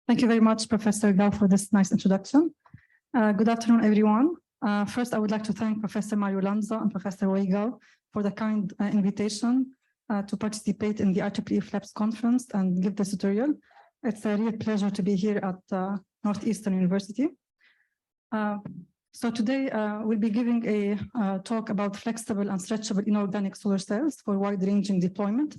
Thank you very much, Professor Gao, for this nice introduction. Good afternoon, everyone. First, I would like to thank Professor Mario Lanza and Professor Weigel for the kind invitation to participate in the IEEE FLAPS conference and give this tutorial. It's a real pleasure to be here at Northeastern University. So today, we'll be giving a talk about flexible and stretchable inorganic solar cells for wide-ranging deployment.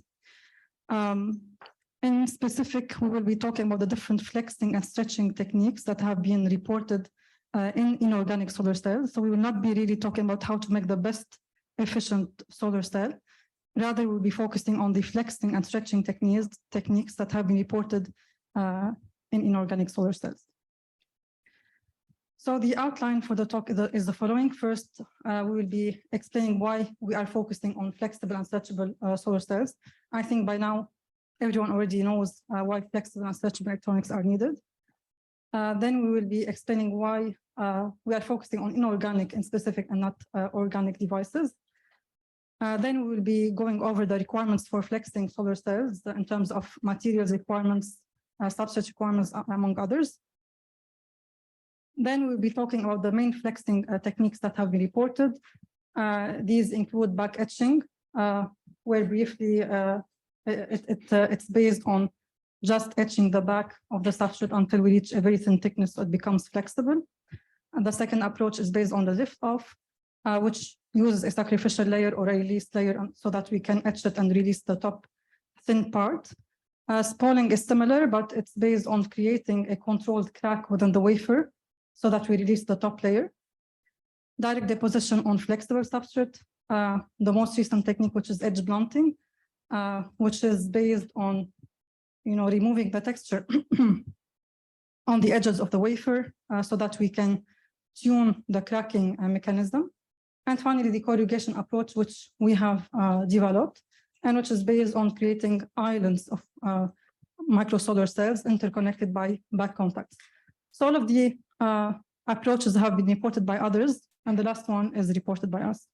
In specific, we will be talking about the different flexing and stretching techniques that have been reported in inorganic solar cells. So we will not be really talking about how to make the best efficient solar cell. Rather, we'll be focusing on the flexing and stretching techniques that have been reported in inorganic solar cells. So the outline for the talk is the following. First, we will be explaining why we are focusing on flexible and stretchable solar cells. I think by now, everyone already knows why flexible and stretchable electronics are needed. Then we will be explaining why we are focusing on inorganic in specific and not organic devices. Then we will be going over the requirements for flexing solar cells in terms of materials requirements, substrate requirements, among others. Then we'll be talking about the main flexing techniques that have been reported. These include back etching, where briefly it's based on just etching the back of the substrate until we reach a very thin thickness so it becomes flexible. And the second approach is based on the Liftoff, which uses a sacrificial layer or a release layer so that we can etch it and release the top thin part. Spalling is similar, but it's based on creating a controlled crack within the wafer so that we release the top layer. Direct deposition on flexible substrate, the most recent technique, which is edge blunting, which is based on removing the texture on the edges of the wafer so that we can tune the cracking mechanism. And finally, the corrugation approach, which we have developed, and which is based on creating islands of microsolar cells interconnected by back contacts. So all of the approaches have been reported by others, and the last one is reported by us.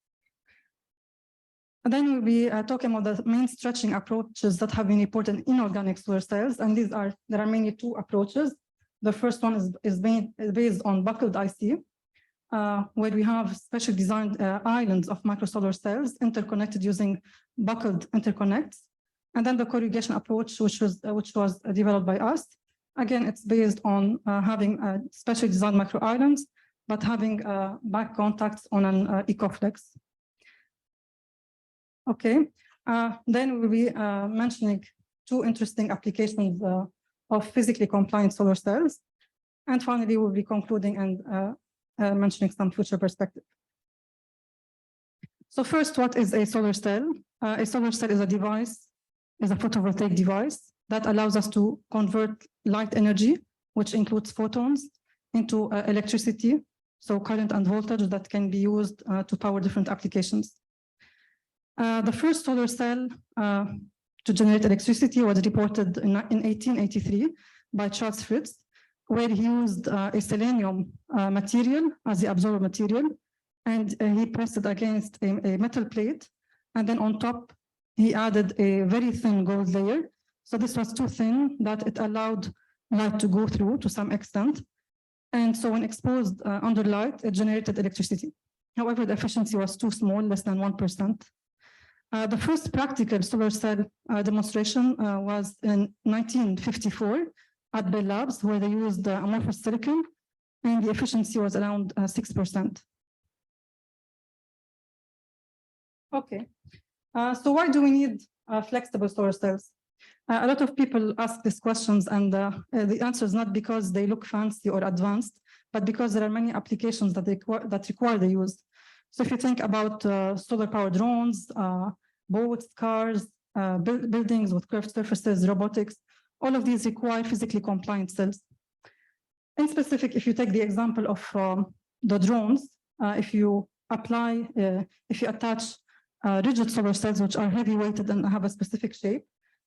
And then we'll be talking about the main stretching approaches that have been reported in inorganic solar cells, and there are mainly two approaches. The first one is based on buckled IC, where we have specially designed islands of microsolar cells interconnected using buckled interconnects. And then the corrugation approach, which was developed by us. Again, it's based on having specially designed micro islands, but having back contacts on an EcoFlex. Okay, then we'll be mentioning two interesting applications of physically compliant solar cells. And finally, we'll be concluding and mentioning some future perspective. So first, what is a solar cell? A solar cell is a photovoltaic device that allows us to convert light energy, which includes photons, into electricity, so current and voltage that can be used to power different applications. The first solar cell to generate electricity was reported in 1883 by Charles Fritz, where he used a selenium material as the absorber material, and he pressed it against a metal plate, and then on top, he added a very thin gold layer. So this was too thin that it allowed light to go through to some extent. And so when exposed under light, it generated electricity. However, the efficiency was too small, less than 1%. The first practical solar cell demonstration was in 1954 at Bell Labs, where they used amorphous silicon, and the efficiency was around 6%. Okay, so why do we need flexible solar cells? A lot of people ask these questions, and the answer is not because they look fancy or advanced, but because there are many applications that require the use. So if you think about solar power drones, boats, cars, buildings with curved surfaces, robotics, all of these require physically compliant cells. In specific, if you take the example of the drones, if you attach rigid solar cells, which are heavy weighted and have a specific shape,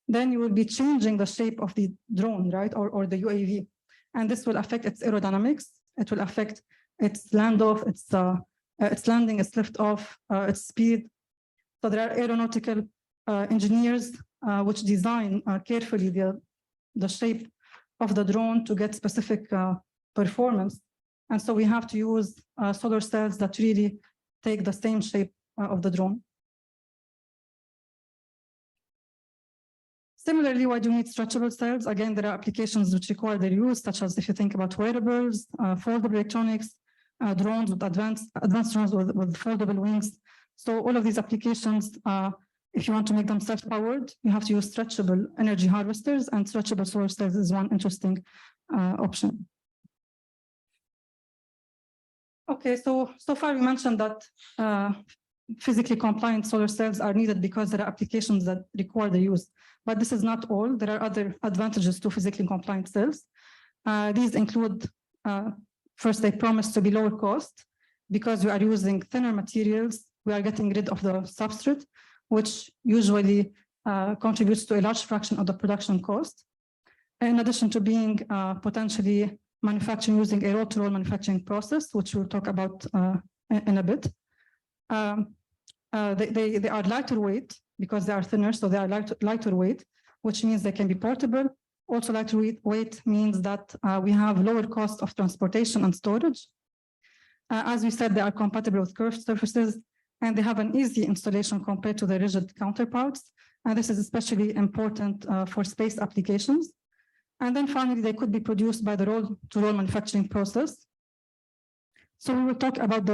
then you will be changing the shape of the drone, right, or the UAV. And this will affect its aerodynamics. It will affect its land-off, its landing, its lift-off, its speed. So there are aeronautical engineers which design carefully the shape of the drone to get specific performance. And so we have to use solar cells that really take the same shape of the drone. Similarly, why do you need stretchable cells? Again, there are applications which require their use, such as if you think about wearables, foldable electronics, drones with advanced drones with foldable wings. So all of these applications, if you want to make them self-powered, you have to use stretchable energy harvesters, and stretchable solar cells is one interesting option. Okay, so far we mentioned that physically compliant solar cells are needed because there are applications that require the use. But this is not all. There are other advantages to physically compliant cells. These include, first, they promise to be lower cost because we are using thinner materials. We are getting rid of the substrate, which usually contributes to a large fraction of the production cost. In addition to being potentially manufacturing using a roll-to-roll manufacturing process, which we'll talk about in a bit. They are lighter weight because they are thinner, so they are lighter weight, which means they can be portable. Also, lighter weight means that we have lower cost of transportation and storage. As we said, they are compatible with curved surfaces, and they have an easy installation compared to the rigid counterparts. And this is especially important for space applications. And then finally, they could be produced by the roll-to-roll manufacturing process. So we will talk about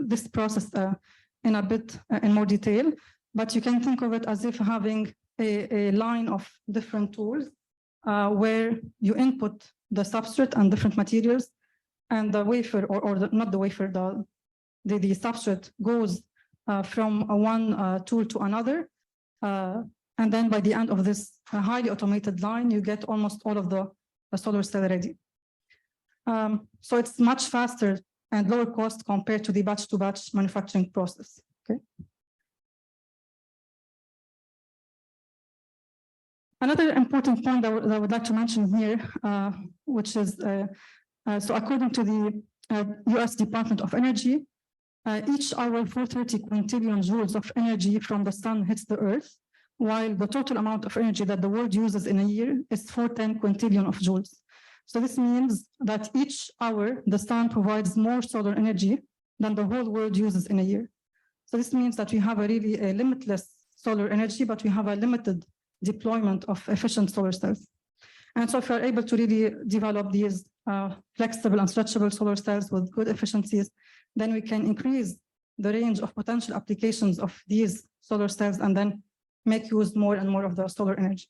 this process in a bit in more detail, but you can think of it as if having a line of different tools where you input the substrate and different materials, and the wafer, not the wafer, the substrate goes from one tool to another. And then by the end of this highly automated line, you get almost all of the solar cell ready. So it's much faster and lower cost compared to the batch-to-batch manufacturing process. Okay. Another important point that I would like to mention here, which is, so according to the US Department of Energy, each hour 430 quintillion joules of energy from the sun hits the earth, while the total amount of energy that the world uses in a year is 410 quintillion of joules. So this means that each hour the sun provides more solar energy than the whole world uses in a year. So this means that we have a really limitless solar energy, but we have a limited deployment of efficient solar cells. And so if we're able to really develop these flexible and stretchable solar cells with good efficiencies, then we can increase the range of potential applications of these solar cells and then make use more and more of the solar energy.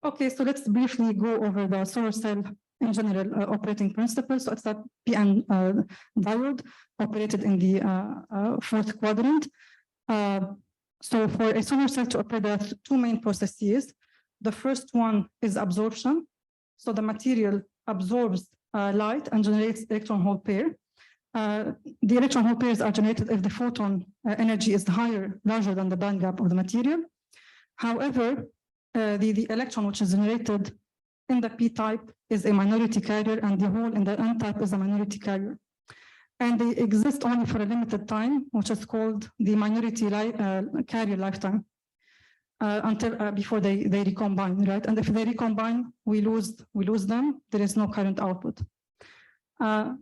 Okay, so let's briefly go over the solar cell in general operating principles. So it's a PN diode operated in the fourth quadrant. So for a solar cell to operate, there are two main processes. The first one is absorption. So the material absorbs light and generates electron hole pair. The electron hole pairs are generated if the photon energy is larger than the band gap of the material. However, the electron which is generated in the p-type is a minority carrier, and the hole in the n-type is a minority carrier. And they exist only for a limited time, which is called the minority carrier lifetime, until before they recombine, right? And if they recombine, we lose them. There is no current output.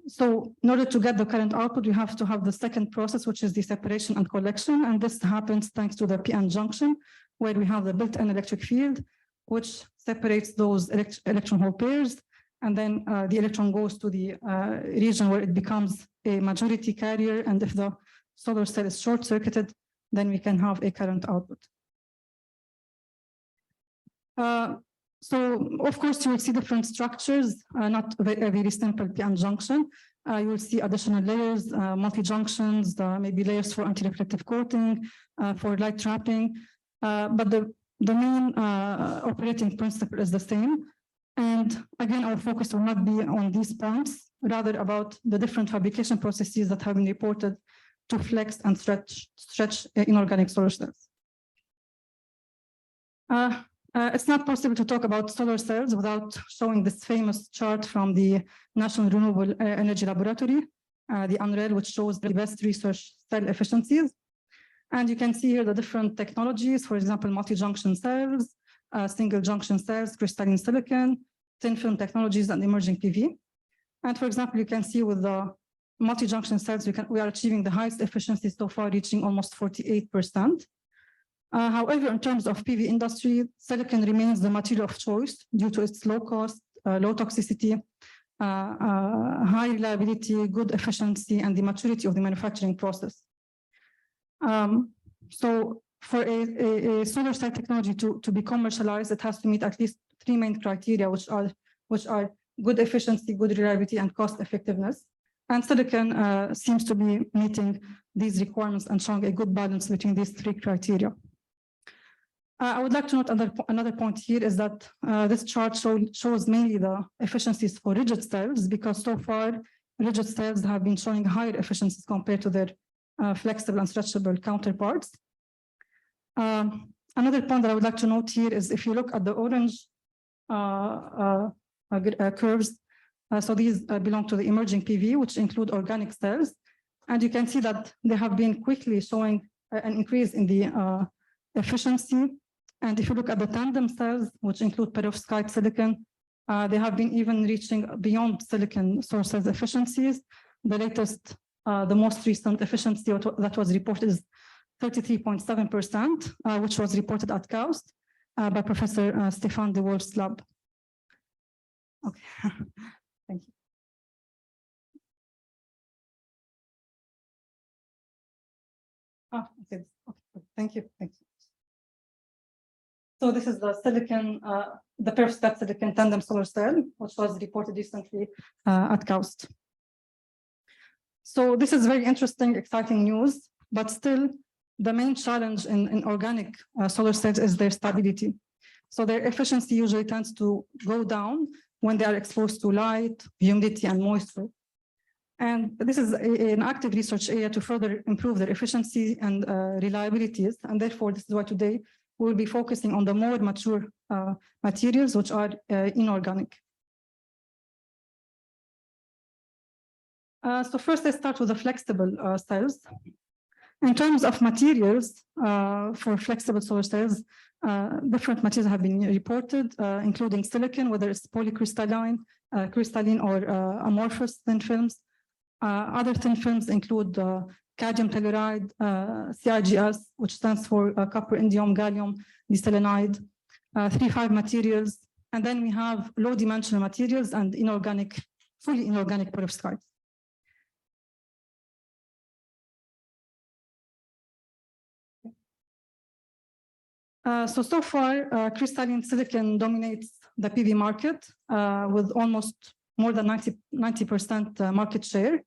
So in order to get the current output, we have to have the second process, which is the separation and collection. And this happens thanks to the PN junction, where we have the built-in electric field, which separates those electron hole pairs. And then the electron goes to the region where it becomes a majority carrier. And if the solar cell is short-circuited, then we can have a current output. So, of course, you will see different structures, not a very simple PN junction. You will see additional layers, multi-junctions, maybe layers for anti-reflective coating, for light trapping. But the main operating principle is the same. And again, our focus will not be on these points, rather about the different fabrication processes that have been reported to flex and stretch inorganic solar cells. It's not possible to talk about solar cells without showing this famous chart from the National Renewable Energy Laboratory, the UNREL, which shows the best research cell efficiencies. And you can see here the different technologies, for example, multi-junction cells, single junction cells, crystalline silicon, thin film technologies, and emerging PV. And for example, you can see with the multi-junction cells, we are achieving the highest efficiency so far, reaching almost 48%. However, in terms of PV industry, silicon remains the material of choice due to its low cost, low toxicity, high reliability, good efficiency, and the maturity of the manufacturing process. So for a solar cell technology to be commercialized, it has to meet at least 3 main criteria, which are good efficiency, good reliability, and cost effectiveness. And silicon seems to be meeting these requirements and showing a good balance between these 3 criteria. I would like to note another point here is that this chart shows mainly the efficiencies for rigid cells, because so far rigid cells have been showing higher efficiencies compared to their flexible and stretchable counterparts. Another point that I would like to note here is if you look at the orange curves, so these belong to the emerging PV, which include organic cells, and you can see that they have been quickly showing an increase in the efficiency. And if you look at the tandem cells, which include perovskite silicon, they have been even reaching beyond silicon source cells efficiencies. The latest, the most recent efficiency that was reported is 33.7%, which was reported at KAUST by Professor Stefan de Wolf's lab. Okay, thank you. Oh, okay. Thank you. Thank you. So this is the silicon, the perovskite silicon tandem solar cell, which was reported recently at KAUST. So this is very interesting, exciting news, but still the main challenge in organic solar cells is their stability. So their efficiency usually tends to go down when they are exposed to light, humidity, and moisture. And this is an active research area to further improve their efficiency and reliabilities. And therefore, this is why today we'll be focusing on the more mature materials, which are inorganic. So first, let's start with the flexible cells. In terms of materials for flexible solar cells, different materials have been reported, including silicon, whether it's polycrystalline, crystalline, or amorphous thin films. Other thin films include cadmium chloride, CIGS, which stands for copper, indium, gallium, solenoid, 3,5 materials. And then we have low-dimensional materials and inorganic, fully inorganic perovskites. So far, crystalline silicon dominates the PV market with almost more than 90% market share.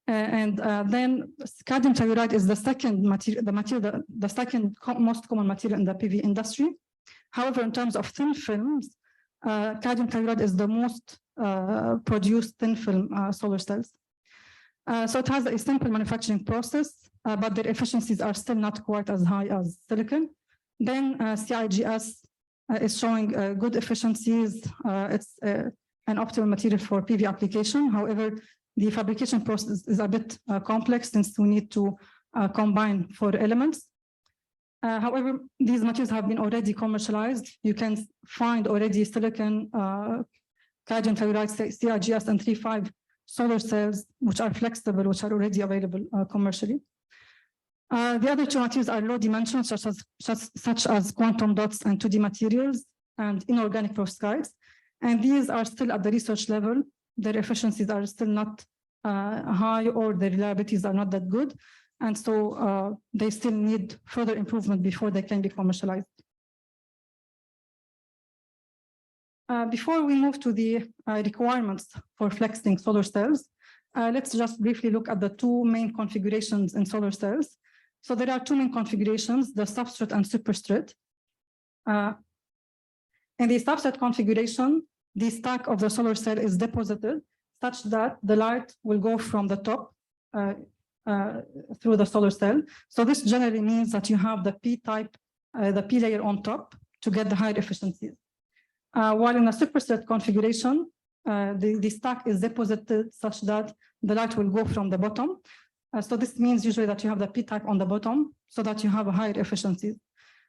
Then cadmium chloride is the second material, the second most common material in the PV industry. However, in terms of thin films, cadmium chloride is the most produced thin film solar cells. So it has a simple manufacturing process, but their efficiencies are still not quite as high as silicon. Then CIGS is showing good efficiencies. It's an optimal material for PV application. However, the fabrication process is a bit complex since we need to combine 4 elements. However, these materials have been already commercialized. You can find already silicon, cadmium chloride, CIGS, and 3,5 solar cells, which are flexible, which are already available commercially. The other 2 materials are low dimensional, such as quantum dots and 2D materials, and inorganic perovskites. And these are still at the research level. Their efficiencies are still not high, or their reliabilities are not that good. And so they still need further improvement before they can be commercialized. Before we move to the requirements for flexing solar cells, let's just briefly look at the 2 main configurations in solar cells. So there are 2 main configurations, the substrate and superstrate. In the substrate configuration, the stack of the solar cell is deposited such that the light will go from the top through the solar cell. So this generally means that you have the P-type, the P layer on top to get the higher efficiencies. While in a superset configuration, the stack is deposited such that the light will go from the bottom. So this means usually that you have the P-type on the bottom so that you have a higher efficiency.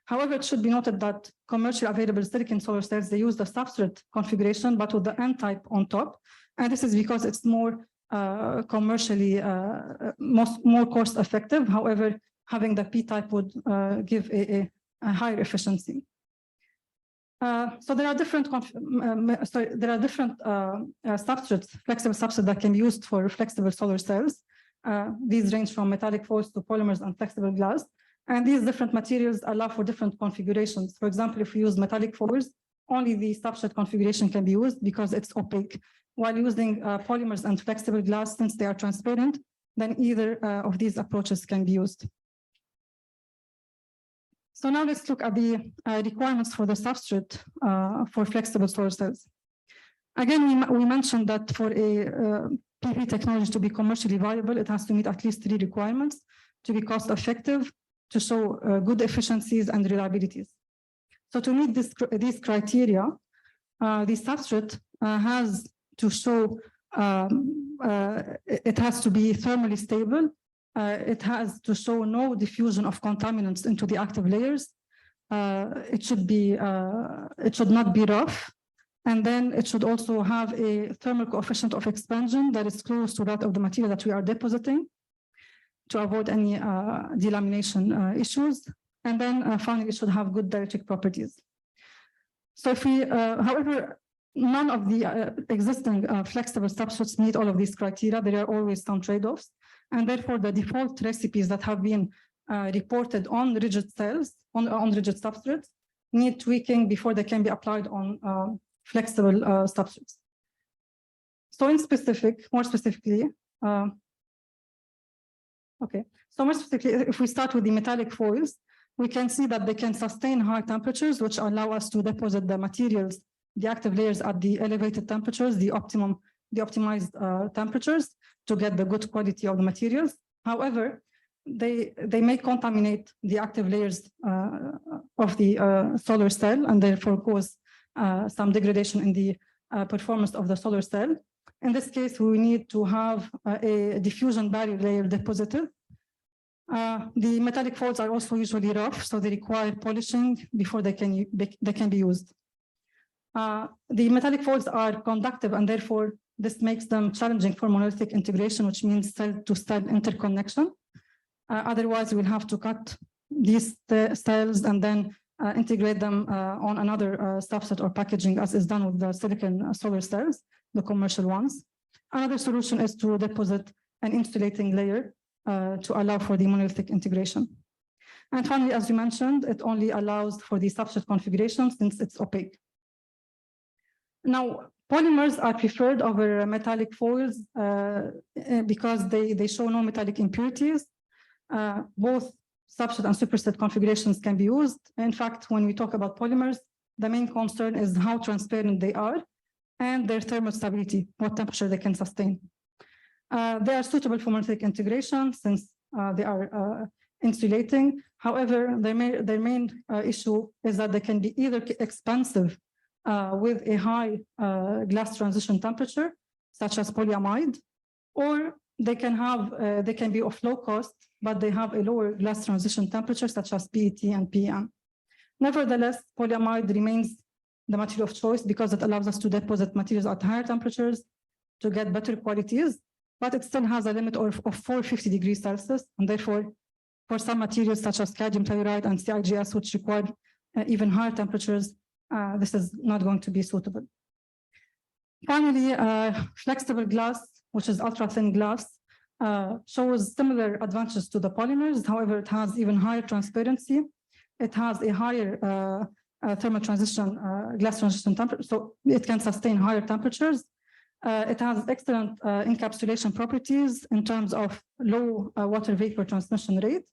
However, it should be noted that commercially available silicon solar cells, they use the substrate configuration, but with the N-type on top. And this is because it's more commercially, more cost effective. However, having the P-type would give a higher efficiency. So there are different substrates, flexible substrates that can be used for flexible solar cells. These range from metallic foils to polymers and flexible glass. And these different materials allow for different configurations. For example, if we use metallic foils, only the substrate configuration can be used because it's opaque. While using polymers and flexible glass, since they are transparent, then either of these approaches can be used. So now let's look at the requirements for the substrate for flexible solar cells. Again, we mentioned that for a PV technology to be commercially viable, it has to meet at least 3 requirements: to be cost effective, to show good efficiencies and reliabilities. So to meet these criteria, the substrate has to show, it has to be thermally stable. It has to show no diffusion of contaminants into the active layers. It should not be rough. And then it should also have a thermal coefficient of expansion that is close to that of the material that we are depositing, to avoid any delamination issues. And then finally, it should have good dielectric properties. So if we, however, none of the existing flexible substrates meet all of these criteria. There are always some trade-offs. And therefore, the default recipes that have been reported on rigid cells, on rigid substrates, need tweaking before they can be applied on flexible substrates. So more specifically, if we start with the metallic foils, we can see that they can sustain high temperatures, which allow us to deposit the materials, the active layers at the elevated temperatures, the optimized temperatures to get the good quality of the materials. However, they may contaminate the active layers of the solar cell and therefore cause some degradation in the performance of the solar cell. In this case, we need to have a diffusion barrier layer deposited. The metallic foils are also usually rough, so they require polishing before they can be used. The metallic foils are conductive, and therefore this makes them challenging for monolithic integration, which means cell-to-cell interconnection. Otherwise, we'll have to cut these cells and then integrate them on another substrate or packaging, as is done with the silicon solar cells, the commercial ones. Another solution is to deposit an insulating layer to allow for the monolithic integration. And finally, as you mentioned, it only allows for the substrate configuration since it's opaque. Now, polymers are preferred over metallic foils because they show no metallic impurities. Both substrate and superset configurations can be used. In fact, when we talk about polymers, the main concern is how transparent they are and their thermal stability, what temperature they can sustain. They are suitable for monolithic integration since they are insulating. However, their main issue is that they can be either expensive with a high glass transition temperature, such as polyamide, or they can be of low cost, but they have a lower glass transition temperature, such as PET and PEM. Nevertheless, polyamide remains the material of choice because it allows us to deposit materials at higher temperatures to get better qualities, but it still has a limit of 450 degrees Celsius, and therefore, for some materials such as cadmium chloride and CIGS, which require even higher temperatures, this is not going to be suitable. Finally, flexible glass, which is ultra-thin glass, shows similar advantages to the polymers. However, it has even higher transparency. It has a higher thermal transition, glass transition temperature, so it can sustain higher temperatures. It has excellent encapsulation properties in terms of low water vapor transmission rate.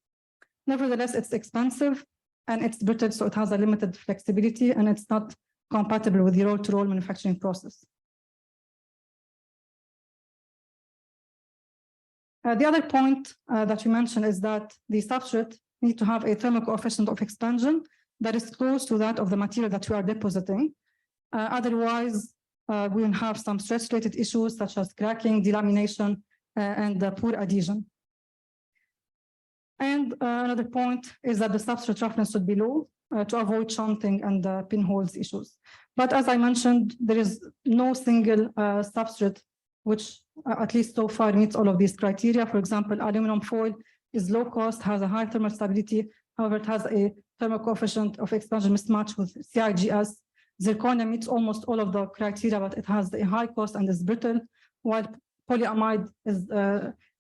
Nevertheless, it's expensive and it's brittle, so it has a limited flexibility and it's not compatible with the roll-to-roll manufacturing process. The other point that you mentioned is that the substrate need to have a thermal coefficient of expansion that is close to that of the material that we are depositing. Otherwise, we will have some stress-related issues such as cracking, delamination, and poor adhesion. And another point is that the substrate roughness should be low to avoid shunting and pinholes issues. But as I mentioned, there is no single substrate which, at least so far, meets all of these criteria. For example, aluminum foil is low cost, has a high thermal stability. However, it has a thermal coefficient of expansion mismatch with CIGS. Zirconia meets almost all of the criteria, but it has a high cost and is brittle, while polyamide is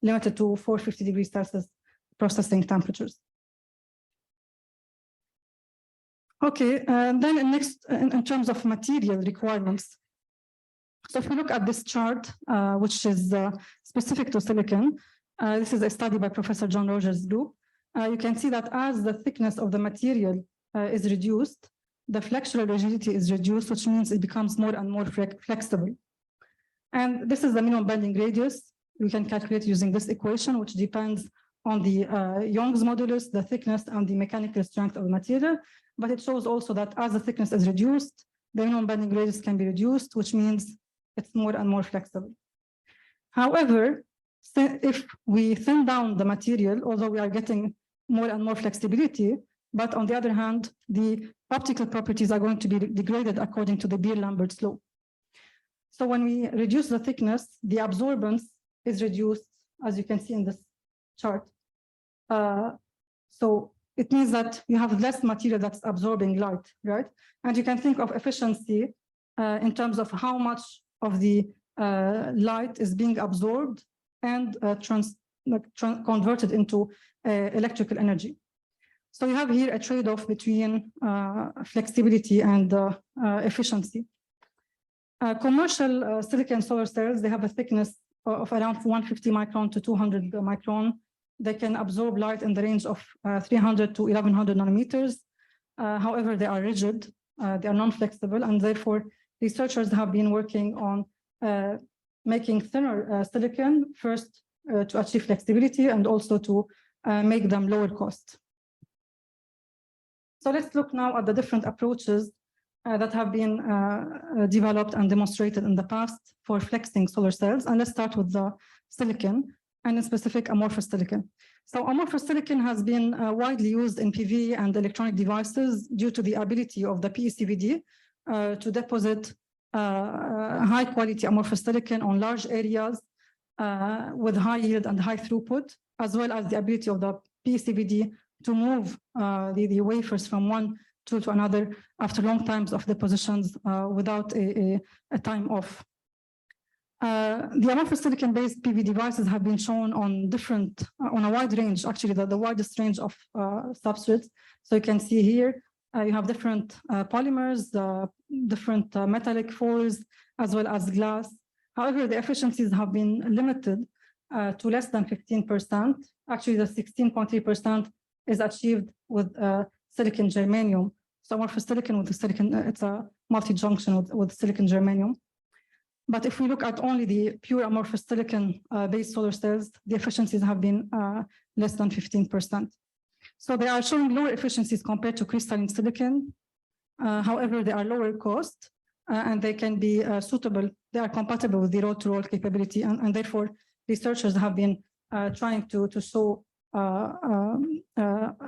limited to 450 degrees Celsius processing temperatures. Okay, then next, in terms of material requirements. So if you look at this chart, which is specific to silicon, this is a study by Professor John Rogers' group. You can see that as the thickness of the material is reduced, the flexural rigidity is reduced, which means it becomes more and more flexible. And this is the minimum bending radius. We can calculate using this equation, which depends on the Young's modulus, the thickness, and the mechanical strength of the material. But it shows also that as the thickness is reduced, the minimum bending radius can be reduced, which means it's more and more flexible. However, if we thin down the material, although we are getting more and more flexibility, but on the other hand, the optical properties are going to be degraded according to the Beer-Lambert's law. So when we reduce the thickness, the absorbance is reduced, as you can see in this chart. So it means that you have less material that's absorbing light, right? And you can think of efficiency in terms of how much of the light is being absorbed and converted into electrical energy. So you have here a trade-off between flexibility and efficiency. Commercial silicon solar cells, they have a thickness of around 150 micron to 200 micron. They can absorb light in the range of 300 to 1100 nanometers. However, they are rigid, they are non-flexible, and therefore researchers have been working on making thinner silicon, first to achieve flexibility and also to make them lower cost. So let's look now at the different approaches that have been developed and demonstrated in the past for flexing solar cells. And let's start with the silicon, and in specific amorphous silicon. So amorphous silicon has been widely used in PV and electronic devices due to the ability of the PECVD to deposit high quality amorphous silicon on large areas with high yield and high throughput, as well as the ability of the PECVD to move the wafers from one tool to another after long times of depositions without a time off. The amorphous silicon-based PV devices have been shown on on a wide range, actually the widest range of substrates. So you can see here, you have different polymers, different metallic foils, as well as glass. However, the efficiencies have been limited to less than 15%. Actually, the 16.3% is achieved with silicon germanium. So amorphous silicon with the silicon, it's a multi-junction with silicon germanium. But if we look at only the pure amorphous silicon based solar cells, the efficiencies have been less than 15%. So they are showing lower efficiencies compared to crystalline silicon. However, they are lower cost and they can be suitable. They are compatible with the roll-to-roll capability, and therefore researchers have been trying to show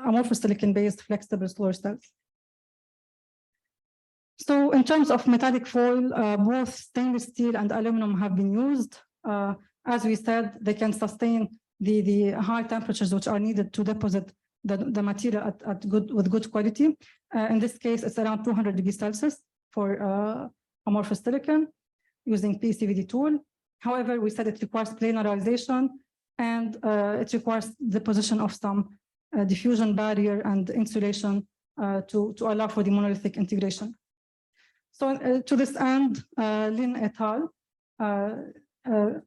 amorphous silicon based flexible solar cells. So in terms of metallic foil, both stainless steel and aluminum have been used. As we said, they can sustain the high temperatures which are needed to deposit the material with good quality. In this case, it's around 200 degrees Celsius for amorphous silicon using PECVD tool. However, we said it requires planarization and it requires deposition of some diffusion barrier and insulation to allow for the monolithic integration. So to this end, Lin et al.,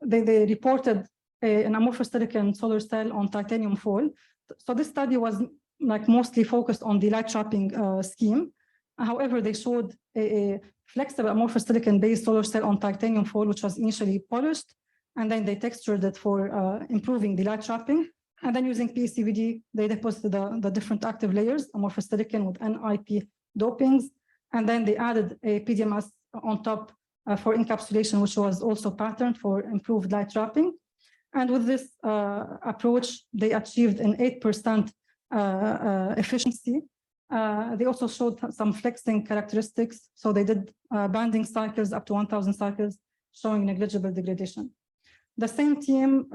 they reported an amorphous silicon solar cell on titanium foil. So this study was mostly focused on the light trapping scheme. However, they showed a flexible amorphous silicon-based solar cell on titanium foil, which was initially polished, and then they textured it for improving the light trapping. And then using PECVD, they deposited the different active layers, amorphous silicon with NIP dopings, and then they added a PDMS on top for encapsulation, which was also patterned for improved light trapping. And with this approach, they achieved an 8% efficiency. They also showed some flexing characteristics. So they did banding cycles up to 1,000 cycles, showing negligible degradation. The same team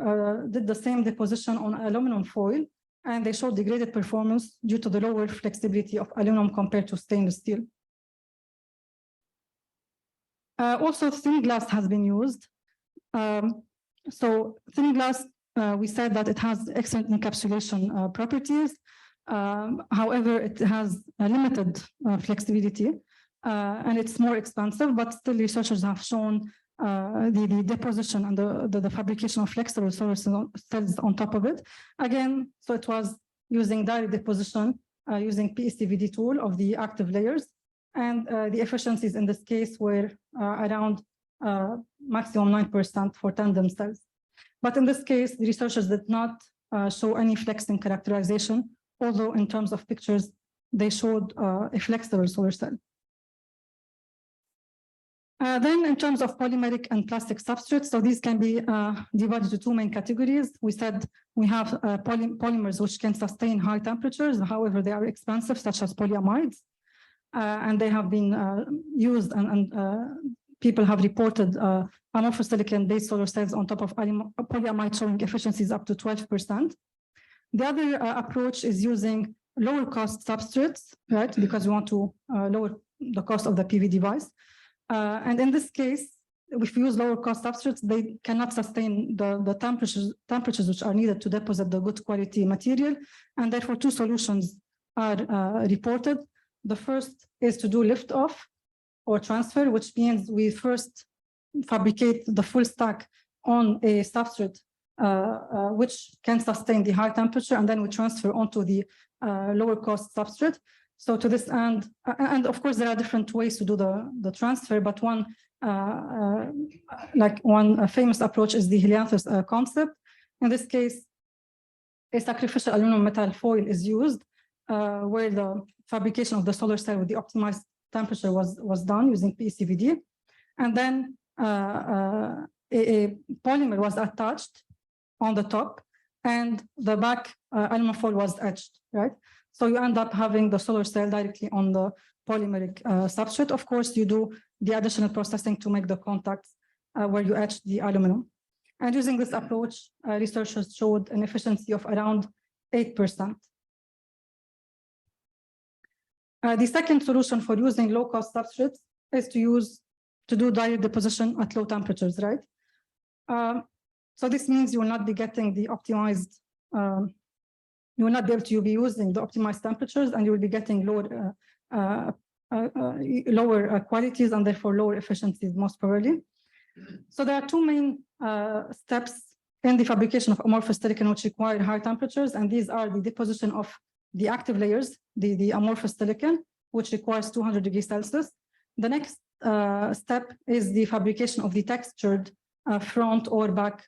did the same deposition on aluminum foil, and they showed degraded performance due to the lower flexibility of aluminum compared to stainless steel. Also, thin glass has been used. So thin glass, we said that it has excellent encapsulation properties. However, it has a limited flexibility, and it's more expensive, but still researchers have shown the deposition and the fabrication of flexible solar cells on top of it. Again, so it was using direct deposition using PECVD tool of the active layers. And the efficiencies in this case were around maximum 9% for tandem cells. But in this case, the researchers did not show any flexing characterization, although in terms of pictures, they showed a flexible solar cell. Then in terms of polymeric and plastic substrates, so these can be divided into two main categories. We said we have polymers which can sustain high temperatures, however, they are expensive, such as polyamides. And they have been used and people have reported amorphous silicon-based solar cells on top of polyamide showing efficiencies up to 12%. The other approach is using lower cost substrates, right? Because we want to lower the cost of the PV device. And in this case, if we use lower cost substrates, they cannot sustain the temperatures which are needed to deposit the good quality material. And therefore, two solutions are reported. The first is to do liftoff or transfer, which means we first fabricate the full stack on a substrate which can sustain the high temperature, and then we transfer onto the lower cost substrate. So to this end, and of course there are different ways to do the transfer, but one famous approach is the helianthus concept. In this case, a sacrificial aluminum metal foil is used where the fabrication of the solar cell with the optimized temperature was done using PECVD. And then a polymer was attached on the top, and the back aluminum foil was etched, right? So you end up having the solar cell directly on the polymeric substrate. Of course, you do the additional processing to make the contacts where you etch the aluminum. And using this approach, researchers showed an efficiency of around 8%. The second solution for using low-cost substrates is to do direct deposition at low temperatures, right? So this means you will not be getting the optimized, you will not be able to be using the optimized temperatures, and you will be getting lower qualities and therefore lower efficiencies most probably. So there are two main steps in the fabrication of amorphous silicon which require high temperatures, and these are the deposition of the active layers, the amorphous silicon, which requires 200 degrees Celsius. The next step is the fabrication of the textured front or back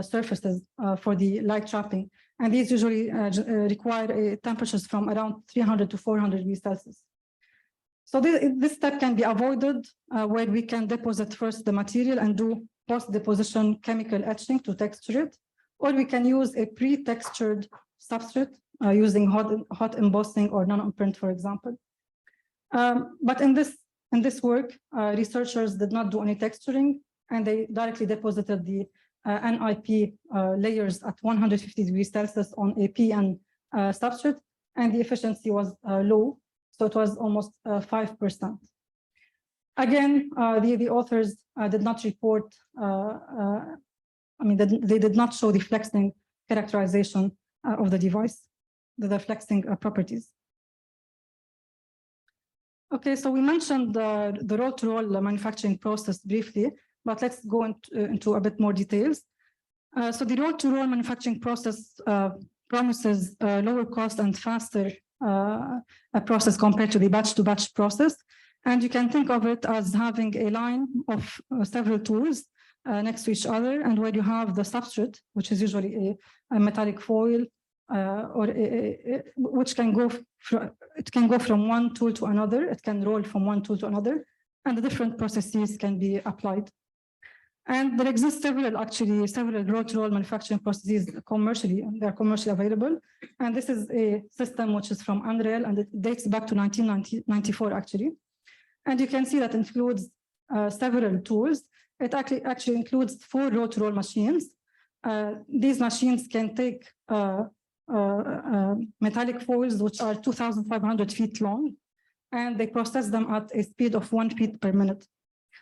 surfaces for the light trapping. And these usually require temperatures from around 300 to 400 degrees Celsius. So this step can be avoided where we can deposit first the material and do post-deposition chemical etching to texture it, or we can use a pre-textured substrate using hot embossing or non-imprint, for example. But in this work, researchers did not do any texturing, and they directly deposited the NIP layers at 150 degrees Celsius on a PN substrate, and the efficiency was low, so it was almost 5%. Again, the authors did not report, they did not show the flexing characterization of the device, the flexing properties. Okay, so we mentioned the roll-to-roll manufacturing process briefly, but let's go into a bit more details. So the roll-to-roll manufacturing process promises lower cost and faster process compared to the batch-to-batch process. And you can think of it as having a line of several tools next to each other, and where you have the substrate, which is usually a metallic foil, which can go from one tool to another. It can roll from one tool to another, and the different processes can be applied. And there exist several roll-to-roll manufacturing processes commercially, they are commercially available. And this is a system which is from Unreal, and it dates back to 1994 actually. And you can see that includes several tools. It actually includes 4 roll-to-roll machines. These machines can take metallic foils which are 2,500 feet long, and they process them at a speed of 1 feet per minute.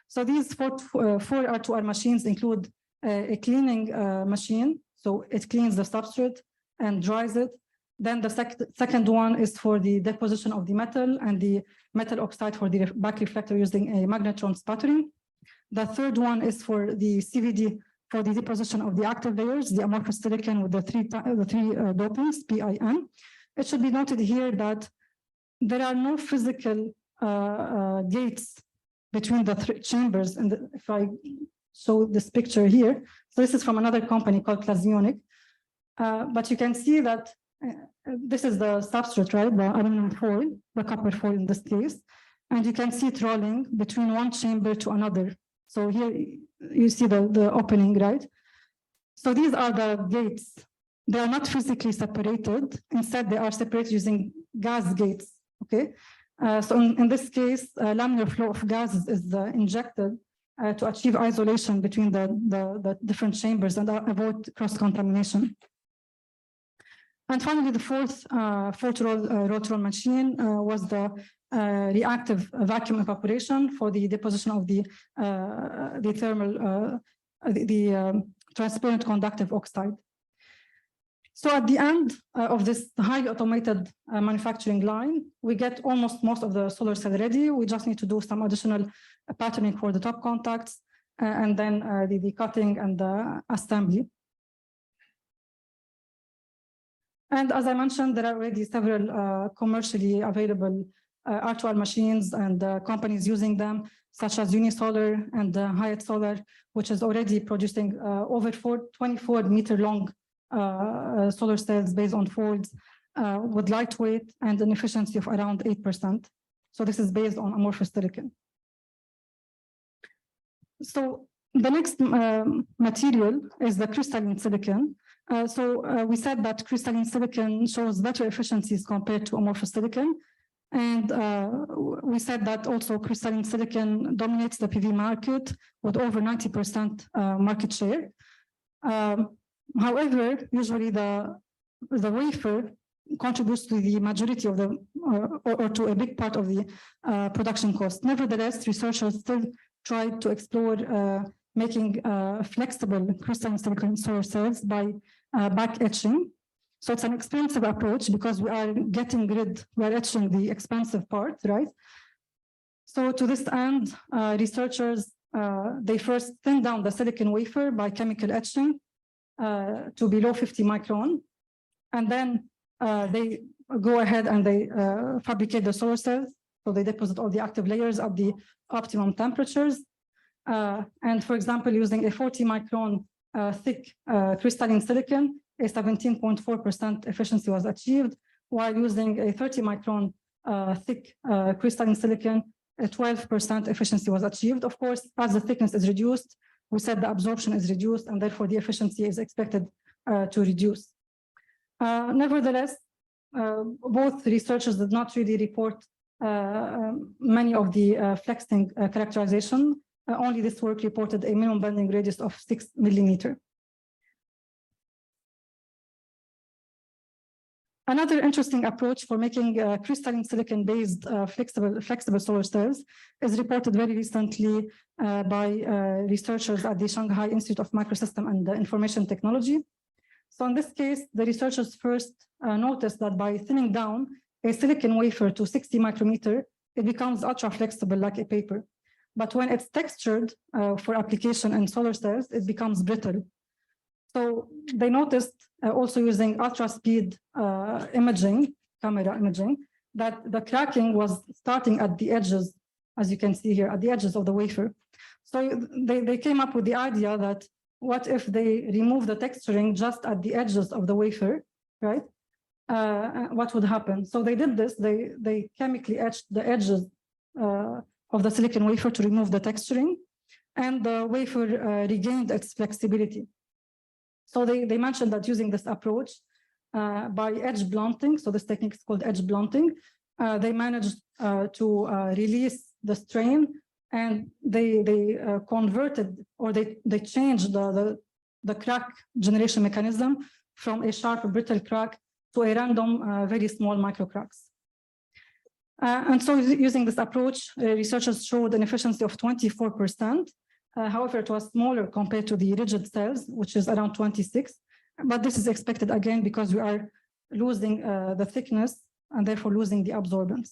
So these four R2R machines include a cleaning machine, so it cleans the substrate and dries it. Then the second one is for the deposition of the metal and the metal oxide for the back reflector using a magnetron sputtering. The third one is for the CVD for the deposition of the active layers, the amorphous silicon with the three dopants, PIN. It should be noted here that there are no physical gates between the 3 chambers. And if I show this picture here, so this is from another company called Clasionic. But you can see that this is the substrate, right? The aluminum foil, the copper foil in this case. And you can see it rolling between one chamber to another. So here you see the opening, right? So these are the gates. They are not physically separated. Instead, they are separated using gas gates, okay? So in this case, laminar flow of gases is injected to achieve isolation between the different chambers and avoid cross-contamination. And finally, the fourth roll-to-roll machine was the reactive vacuum evaporation for the deposition of the transparent conductive oxide. So at the end of this highly automated manufacturing line, we get almost most of the solar cell ready. We just need to do some additional patterning for the top contacts and then the cutting and the assembly. And as I mentioned, there are already several commercially available R2R machines and companies using them, such as Unisolar and Hyatt Solar, which is already producing over 24-meter long solar cells based on folds with lightweight and an efficiency of around 8%. So this is based on amorphous silicon. So the next material is the crystalline silicon. We said that crystalline silicon shows better efficiencies compared to amorphous silicon. And we said that also crystalline silicon dominates the PV market with over 90% market share. However, usually the wafer contributes to the majority of the, or to a big part of the production cost. Nevertheless, researchers still tried to explore making flexible crystalline silicon solar cells by back etching. So it's an expensive approach because we are etching the expensive part, right? So to this end, researchers, they first thin down the silicon wafer by chemical etching to below 50 micron. And then they go ahead and they fabricate the solar cells. So they deposit all the active layers at the optimum temperatures. And for example, using a 40 micron thick crystalline silicon, a 17.4% efficiency was achieved, while using a 30 micron thick crystalline silicon, a 12% efficiency was achieved. Of course, as the thickness is reduced, we said the absorption is reduced, and therefore the efficiency is expected to reduce. Nevertheless, both researchers did not really report many of the flexing characterization. Only this work reported a minimum bending radius of 6 millimeter. Another interesting approach for making crystalline silicon-based flexible solar cells is reported very recently by researchers at the Shanghai Institute of Microsystem and Information Technology. So in this case, the researchers first noticed that by thinning down a silicon wafer to 60 micrometer, it becomes ultra flexible like a paper. But when it's textured for application in solar cells, it becomes brittle. So they noticed also using ultra speed camera imaging, that the cracking was starting at the edges, as you can see here, at the edges of the wafer. So they came up with the idea that what if they remove the texturing just at the edges of the wafer, right? What would happen? So they did this, they chemically etched the edges of the silicon wafer to remove the texturing. and the wafer regained its flexibility. So they mentioned that using this approach by edge blunting, so this technique is called edge blunting, they managed to release the strain, and they converted, or they changed the crack generation mechanism from a sharp brittle crack to a random very small micro cracks. And so using this approach, researchers showed an efficiency of 24%. However, it was smaller compared to the rigid cells, which is around 26. But this is expected again because we are losing the thickness and therefore losing the absorbance.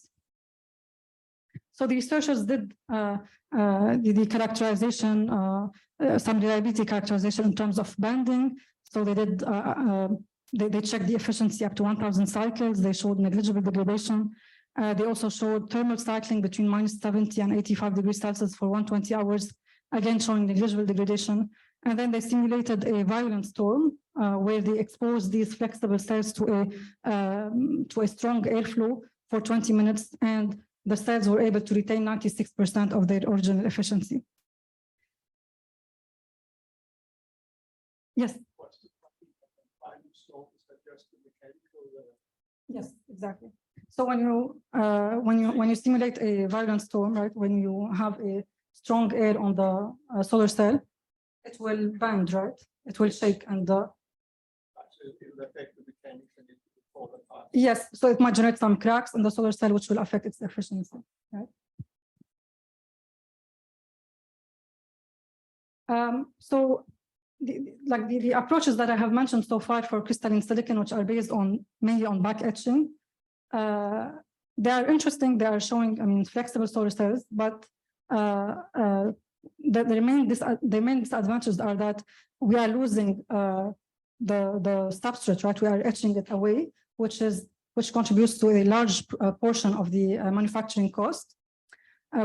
So the researchers did the characterization, some reliability characterization in terms of banding. So they did, they checked the efficiency up to 1,000 cycles. They showed negligible degradation. They also showed thermal cycling between -70 and 85 degrees Celsius for 120 hours, again showing negligible degradation. And then they simulated a violent storm where they exposed these flexible cells to a strong airflow for 20 minutes, and the cells were able to retain 96% of their original efficiency. Yes. Yes, exactly. So when you simulate a violent storm, right, when you have a strong air on the solar cell, it will bend, right? It will shake, and yes, so it might generate some cracks in the solar cell, which will affect its efficiency, right? So the approaches that I have mentioned so far for crystalline silicon, which are based on mainly on back etching, they are interesting. They are showing, I mean, flexible solar cells, but the main disadvantages are that we are losing the substrate, right? We are etching it away, which contributes to a large portion of the manufacturing cost.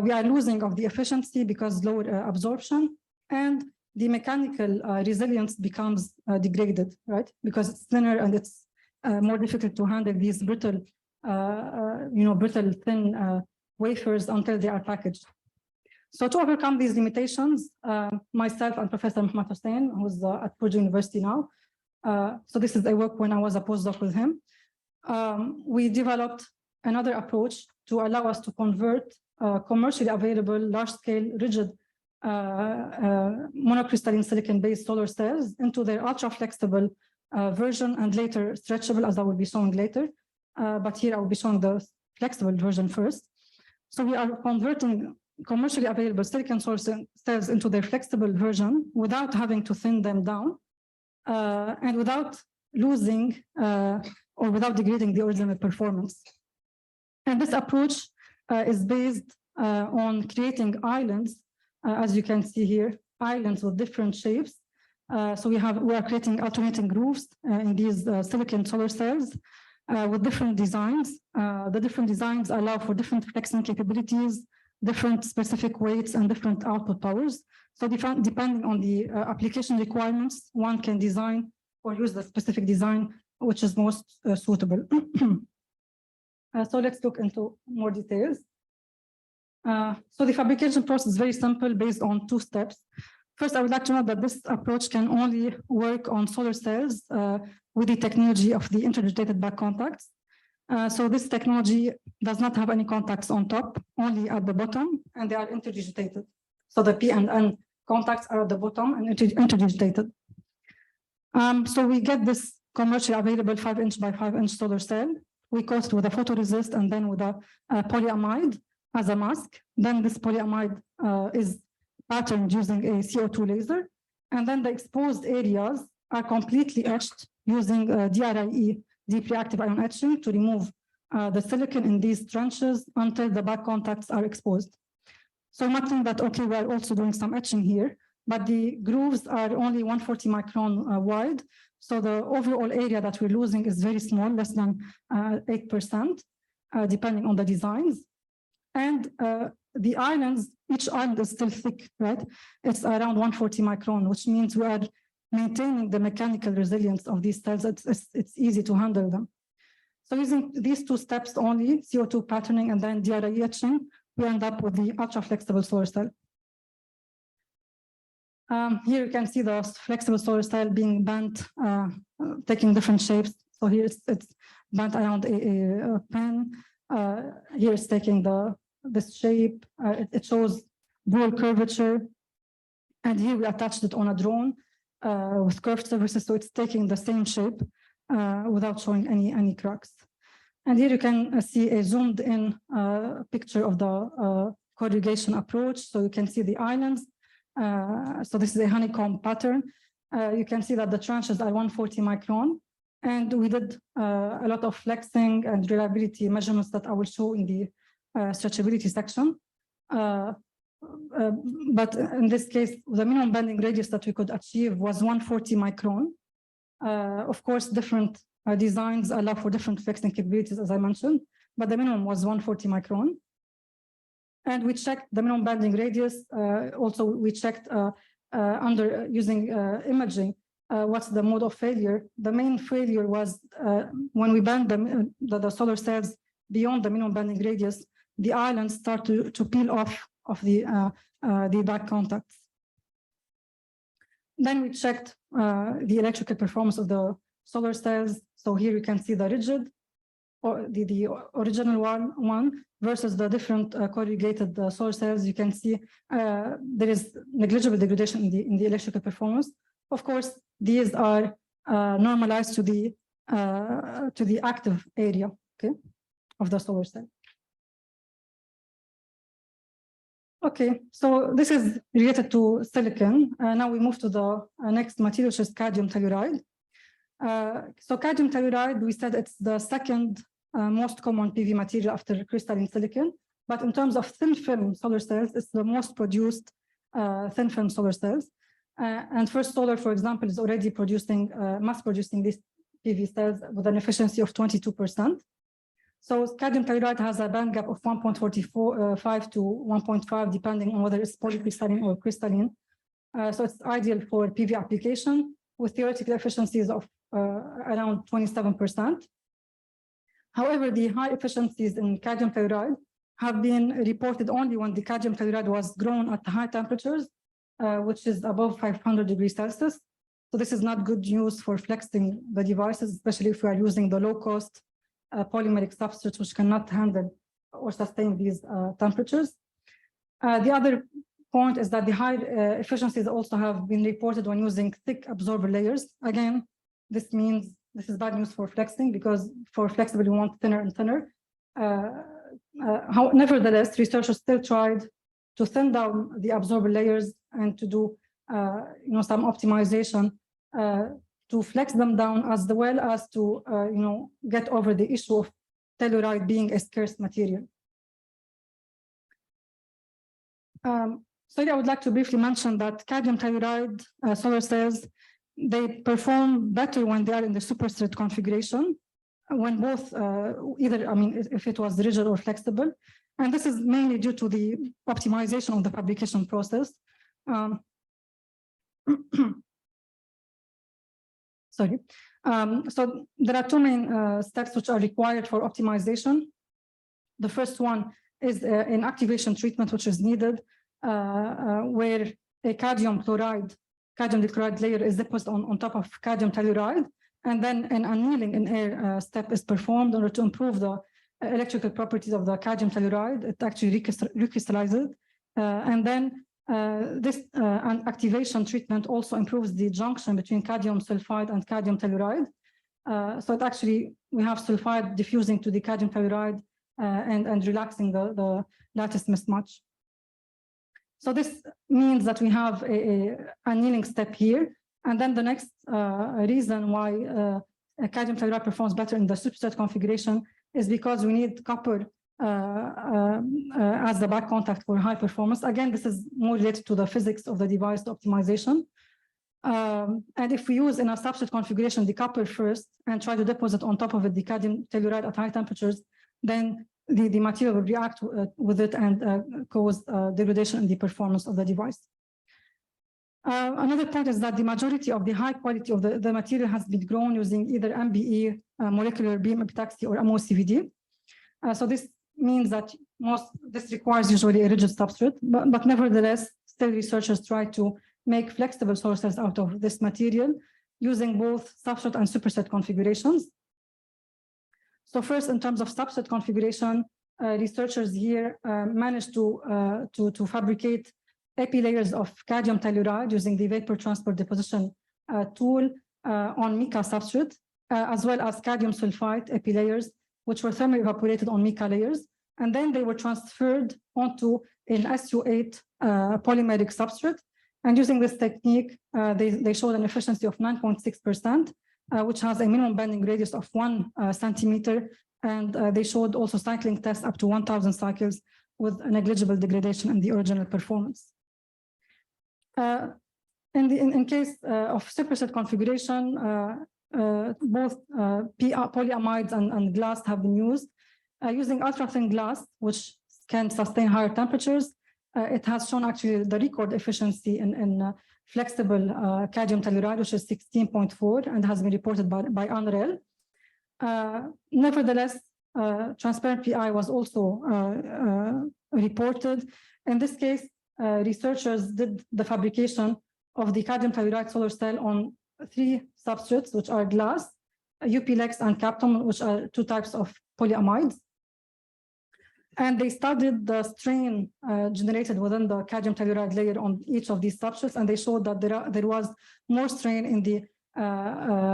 We are losing of the efficiency because lower absorption, and the mechanical resilience becomes degraded, right? Because it's thinner and it's more difficult to handle these brittle, brittle thin wafers until they are packaged. So to overcome these limitations, myself and Professor Mohammed Hussein, who's at Purdue University now, so this is a work when I was a postdoc with him, we developed another approach to allow us to convert commercially available large-scale rigid monocrystalline silicon-based solar cells into their ultra-flexible version, and later stretchable, as I will be showing later. But here I will be showing the flexible version first. So we are converting commercially available silicon solar cells into their flexible version without having to thin them down and without losing or without degrading the original performance. And this approach is based on creating islands, as you can see here, islands with different shapes. So we are creating alternating grooves in these silicon solar cells with different designs. The different designs allow for different flexing capabilities, different specific weights, and different output powers. So depending on the application requirements, one can design or use the specific design which is most suitable. So let's look into more details. So the fabrication process is very simple, based on 2 steps. First, I would like to note that this approach can only work on solar cells with the technology of the interdigitated back contacts. So this technology does not have any contacts on top, only at the bottom, and they are interdigitated. So the P and N contacts are at the bottom and interdigitated. So we get this commercially available 5-inch by 5-inch solar cell. We coat with a photoresist and then with a polyamide as a mask. Then this polyamide is patterned using a CO2 laser. And then the exposed areas are completely etched using DRIE, deep reactive ion etching, to remove the silicon in these trenches until the back contacts are exposed. So imagine that, okay, we're also doing some etching here, but the grooves are only 140 micron wide. So the overall area that we're losing is very small, less than 8%, depending on the designs. And the islands, each island is still thick, right? It's around 140 micron, which means we are maintaining the mechanical resilience of these cells. It's easy to handle them. So using these 2 steps only, CO2 patterning and then DRI etching, we end up with the ultra-flexible solar cell. Here you can see the flexible solar cell being bent, taking different shapes. So here it's bent around a pen. Here it's taking this shape. It shows dual curvature. And here we attached it on a drone with curved surfaces, so it's taking the same shape without showing any cracks. And here you can see a zoomed in picture of the corrugation approach. So you can see the islands. So this is a honeycomb pattern. You can see that the tranches are 140 micron. And we did a lot of flexing and reliability measurements that I will show in the stretchability section. But in this case, the minimum bending radius that we could achieve was 140 micron. Of course, different designs allow for different flexing capabilities, as I mentioned, but the minimum was 140 micron. And we checked the minimum bending radius. Also, we checked under using imaging, what's the mode of failure. The main failure was when we bend the solar cells beyond the minimum bending radius, the islands start to peel off of the back contacts. Then we checked the electrical performance of the solar cells. So here you can see the rigid, or the original one versus the different corrugated solar cells. You can see there is negligible degradation in the electrical performance. Of course, these are normalized to the active area, okay, of the solar cell. Okay, so this is related to silicon. Now we move to the next material, which is cadmium telluride. So cadmium telluride, we said it's the second most common PV material after crystalline silicon. But in terms of thin film solar cells, it's the most produced thin film solar cells. And First Solar, for example, is already producing, mass producing these PV cells with an efficiency of 22%. So cadmium telluride has a band gap of 1.45 to 1.5, depending on whether it's polycrystalline or crystalline. So it's ideal for PV application with theoretical efficiencies of around 27%. However, the high efficiencies in cadmium telluride have been reported only when the cadmium telluride was grown at high temperatures, which is above 500 degrees Celsius. So this is not good news for flexing the devices, especially if we are using the low-cost polymeric substrates, which cannot handle or sustain these temperatures. The other point is that the high efficiencies also have been reported when using thick absorber layers. Again, this means this is bad news for flexing, because for flexible, you want thinner and thinner. Nevertheless, researchers still tried to thin down the absorber layers and to do some optimization to flex them down, as well as to get over the issue of telluride being a scarce material. So I would like to briefly mention that cadmium telluride solar cells, they perform better when they are in the superset configuration, when both if it was rigid or flexible. And this is mainly due to the optimization of the fabrication process. Sorry. So there are two main steps which are required for optimization. The first one is an activation treatment, which is needed, where a cadmium chloride layer is deposited on top of cadmium telluride, and then an annealing in air step is performed in order to improve the electrical properties of the cadmium telluride. It actually recrystallizes, and then this activation treatment also improves the junction between cadmium sulfide and cadmium telluride. So it actually, we have sulfide diffusing to the cadmium telluride and relaxing the lattice mismatch. So this means that we have a annealing step here. And then the next reason why cadmium telluride performs better in the superset configuration is because we need copper as the back contact for high performance. Again, this is more related to the physics of the device optimization. And if we use in a substrate configuration the copper first and try to deposit on top of it the cadmium telluride at high temperatures, then the material will react with it and cause degradation in the performance of the device. Another point is that the majority of the high quality of the material has been grown using either MBE, molecular beam epitaxy, or MOCVD. So this means that this requires usually a rigid substrate, but nevertheless, still researchers try to make flexible solar cells out of this material using both substrate and superset configurations. So first, in terms of substrate configuration, researchers here managed to fabricate epi layers of cadmium telluride using the vapor transport deposition tool on mica substrate, as well as cadmium sulfide epi layers, which were thermally evaporated on mica layers. And then they were transferred onto an SU8 polymeric substrate. And using this technique, they showed an efficiency of 9.6%, which has a minimum bending radius of 1 centimeter. And they showed also cycling tests up to 1,000 cycles with negligible degradation in the original performance. In case of superset configuration, both polyamides and glass have been used. Using ultra-thin glass, which can sustain higher temperatures, it has shown actually the record efficiency in flexible cadmium telluride, which is 16.4 and has been reported by UNREL. Nevertheless, transparent PI was also reported. In this case, researchers did the fabrication of the cadmium telluride solar cell on 3 substrates, which are glass, UPLEX, and Capton, which are 2 types of polyamides. And they studied the strain generated within the cadmium telluride layer on each of these substrates, and they showed that there was more strain in the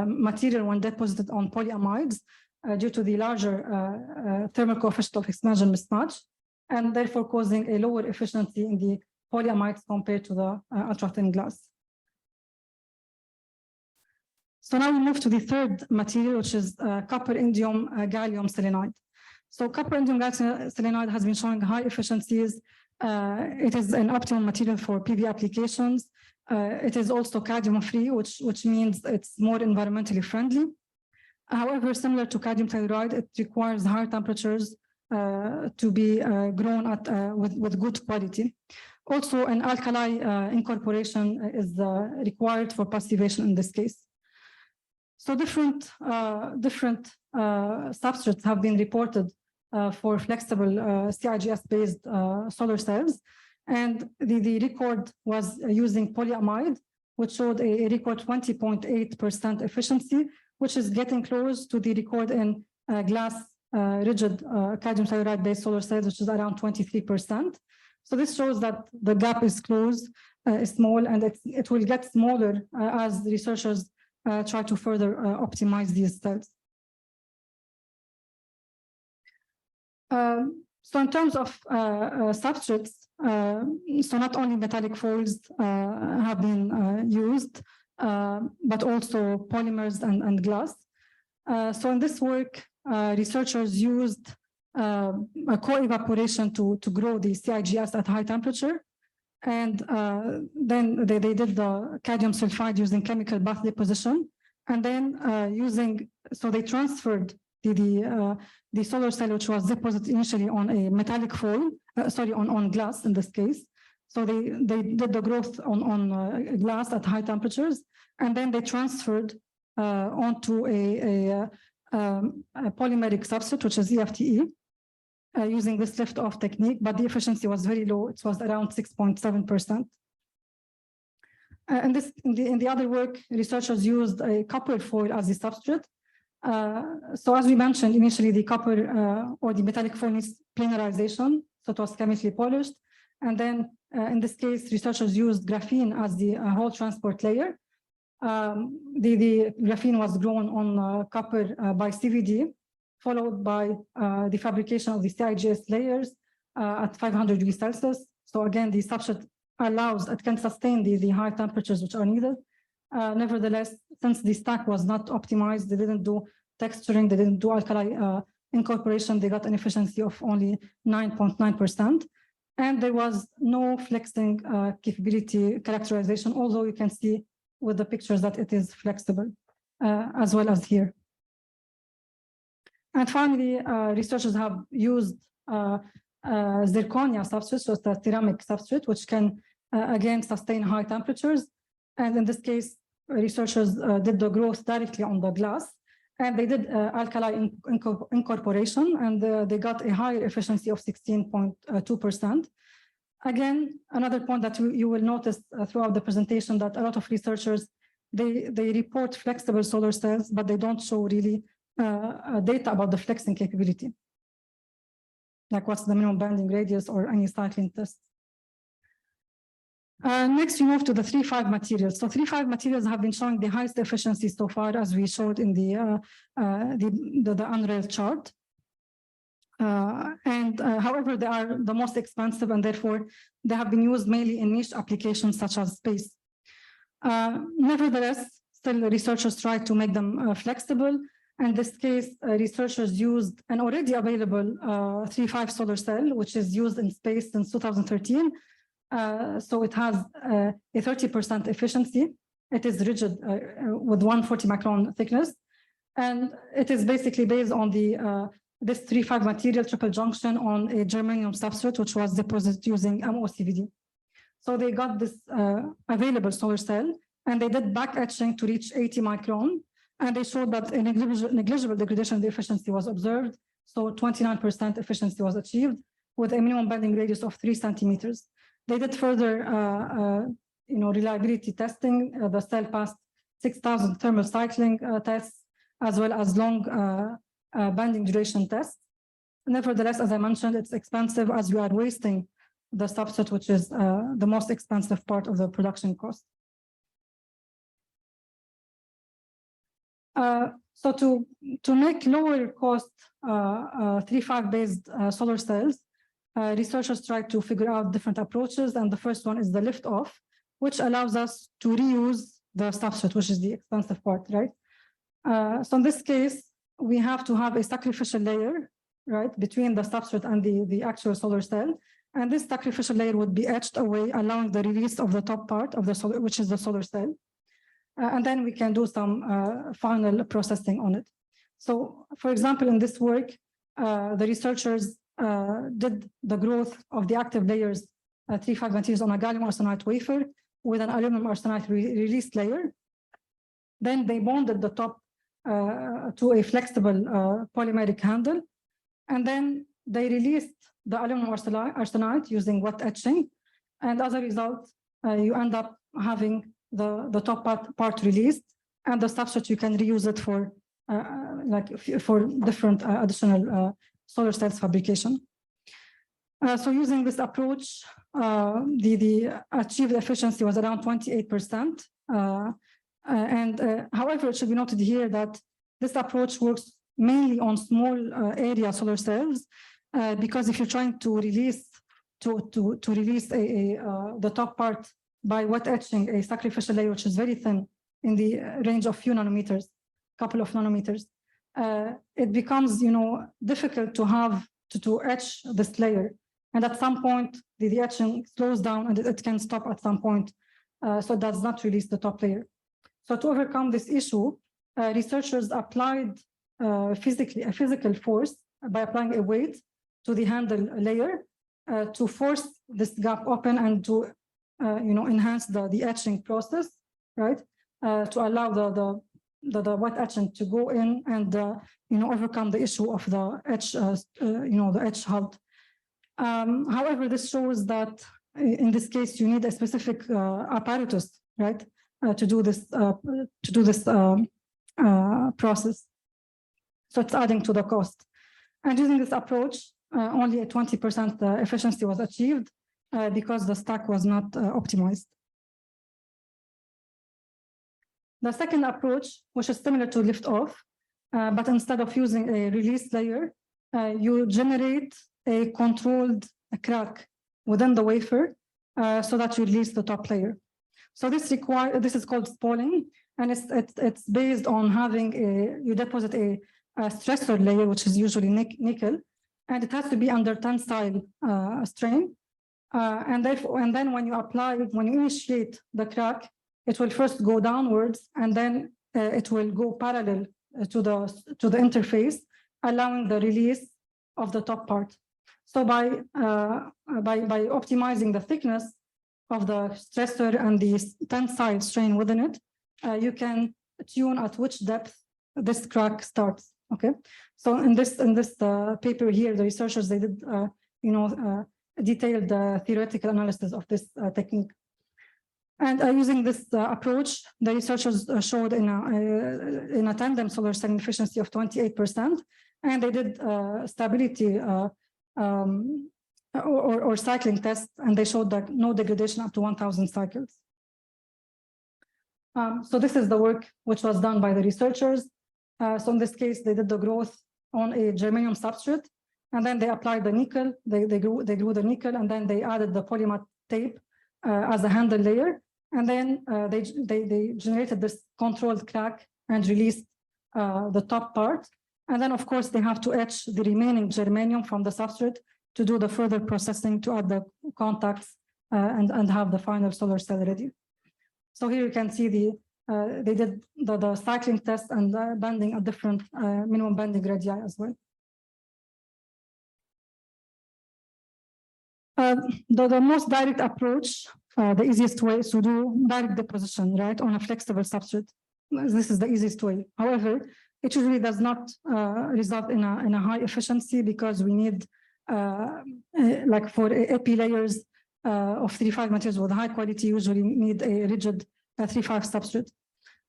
material when deposited on polyamides due to the larger thermal coefficient of expansion mismatch, and therefore causing a lower efficiency in the polyamides compared to the ultra-thin glass. So now we move to the third material, which is copper indium gallium selenide. So copper indium gallium selenide has been showing high efficiencies. It is an optimal material for PV applications. It is also cadmium-free, which means it's more environmentally friendly. However, similar to cadmium telluride, it requires higher temperatures to be grown at with good quality. Also, an alkali incorporation is required for passivation in this case. So different substrates have been reported for flexible CIGS-based solar cells. And the record was using polyamide, which showed a record 20.8% efficiency, which is getting close to the record in glass rigid cadmium telluride-based solar cells, which is around 23%. So this shows that the gap is close, is small, and it will get smaller as the researchers try to further optimize these cells. So in terms of substrates, so not only metallic foils have been used, but also polymers and glass. So in this work, researchers used a co-evaporation to grow the CIGS at high temperature. And then they did the cadmium sulfide using chemical bath deposition. And then so they transferred the solar cell, which was deposited initially on a metallic foil, on glass in this case. So they did the growth on glass at high temperatures, and then they transferred onto a polymeric substrate, which is EFTE, using this lift-off technique, but the efficiency was very low. It was around 6.7%. In the other work, researchers used a copper foil as the substrate. So as we mentioned, initially the copper or the metallic foil needs planarization, so it was chemically polished. And then in this case, researchers used graphene as the whole transport layer. The graphene was grown on copper by CVD, followed by the fabrication of the CIGS layers at 500 degrees Celsius. So again, the substrate it can sustain the high temperatures which are needed. Nevertheless, since the stack was not optimized, they didn't do texturing, they didn't do alkali incorporation, they got an efficiency of only 9.9%. And there was no flexing capability characterization, although you can see with the pictures that it is flexible, as well as here. And finally, researchers have used zirconia substrate, so it's a ceramic substrate, which can, again, sustain high temperatures. And in this case, researchers did the growth directly on the glass, and they did alkali incorporation, and they got a higher efficiency of 16.2%. Again, another point that you will notice throughout the presentation that a lot of researchers, they report flexible solar cells, but they don't show really data about the flexing capability. Like what's the minimum bending radius or any cycling test. Next, we move to the 3-5 materials. So 3-5 materials have been showing the highest efficiency so far, as we showed in the unrailed chart. However, they are the most expensive, and therefore they have been used mainly in niche applications such as space. Nevertheless, still researchers tried to make them flexible. In this case, researchers used an already available 3-5 solar cell, which is used in space since 2013. So it has a 30% efficiency. It is rigid with 140 micron thickness. And it is basically based on this 3-5 material triple junction on a germanium substrate, which was deposited using MOCVD. So they got this available solar cell, and they did back etching to reach 80 micron. And they showed that a negligible degradation in the efficiency was observed. So 29% efficiency was achieved with a minimum bending radius of 3 centimeters. They did further reliability testing. The cell passed 6,000 thermal cycling tests, as well as long bending duration tests. Nevertheless, as I mentioned, it's expensive as we are wasting the substrate, which is the most expensive part of the production cost. So to make lower cost 3-5 based solar cells, researchers tried to figure out different approaches, and the first one is the Liftoff, which allows us to reuse the substrate, which is the expensive part, right? So in this case, we have to have a sacrificial layer, right, between the substrate and the actual solar cell, and this sacrificial layer would be etched away, allowing the release of the top part of the solar, which is the solar cell. And then we can do some final processing on it. So, for example, in this work, the researchers did the growth of the active layers, 3-5 materials on a gallium arsenide wafer with an aluminum arsenide release layer. Then they bonded the top to a flexible polymeric handle. And then they released the aluminum arsenide using wet etching. And as a result, you end up having the top part released, and the substrate you can reuse it for for different additional solar cells fabrication. So using this approach, the achieved efficiency was around 28%. However, it should be noted here that this approach works mainly on small area solar cells, because if you're trying to release the top part by wet etching a sacrificial layer, which is very thin in the range of few nanometers, couple of nanometers, it becomes difficult to etch this layer. And at some point, the etching slows down and it can stop at some point. So it does not release the top layer. So to overcome this issue, researchers applied a physical force by applying a weight to the handle layer to force this gap open and to enhance the etching process, right? To allow the wet etching to go in and overcome the issue of the etch, the etch halt. However, this shows that in this case you need a specific apparatus, right, to do this process. So it's adding to the cost. And using this approach, only a 20% efficiency was achieved because the stack was not optimized. The second approach, which is similar to Liftoff, but instead of using a release layer, you generate a controlled crack within the wafer so that you release the top layer. So this is called spalling, and it's based on having you deposit a stressor layer, which is usually nickel, and it has to be under tensile strain. And then when you initiate the crack, it will first go downwards, and then it will go parallel to the interface, allowing the release of the top part. So by optimizing the thickness of the stressor and the tensile strain within it, you can tune at which depth this crack starts. Okay, so in this paper here, the researchers, they did detailed theoretical analysis of this technique. And using this approach, the researchers showed in a tandem solar cell efficiency of 28%, and they did stability or cycling tests, and they showed that no degradation up to 1,000 cycles. So this is the work which was done by the researchers. So in this case, they did the growth on a germanium substrate, and then they applied the nickel. They grew the nickel, and then they added the polyamide tape as a handle layer, and then they generated this controlled crack and released the top part. And then, of course, they have to etch the remaining germanium from the substrate to do the further processing to add the contacts and have the final solar cell ready. So here you can see they did the cycling test and bending at different minimum bending radii as well. The most direct approach, the easiest way is to do direct deposition, right, on a flexible substrate. This is the easiest way. However, it usually does not result in a high efficiency because we need, like for epi layers of 3-5 materials with high quality, usually need a rigid 3-5 substrate.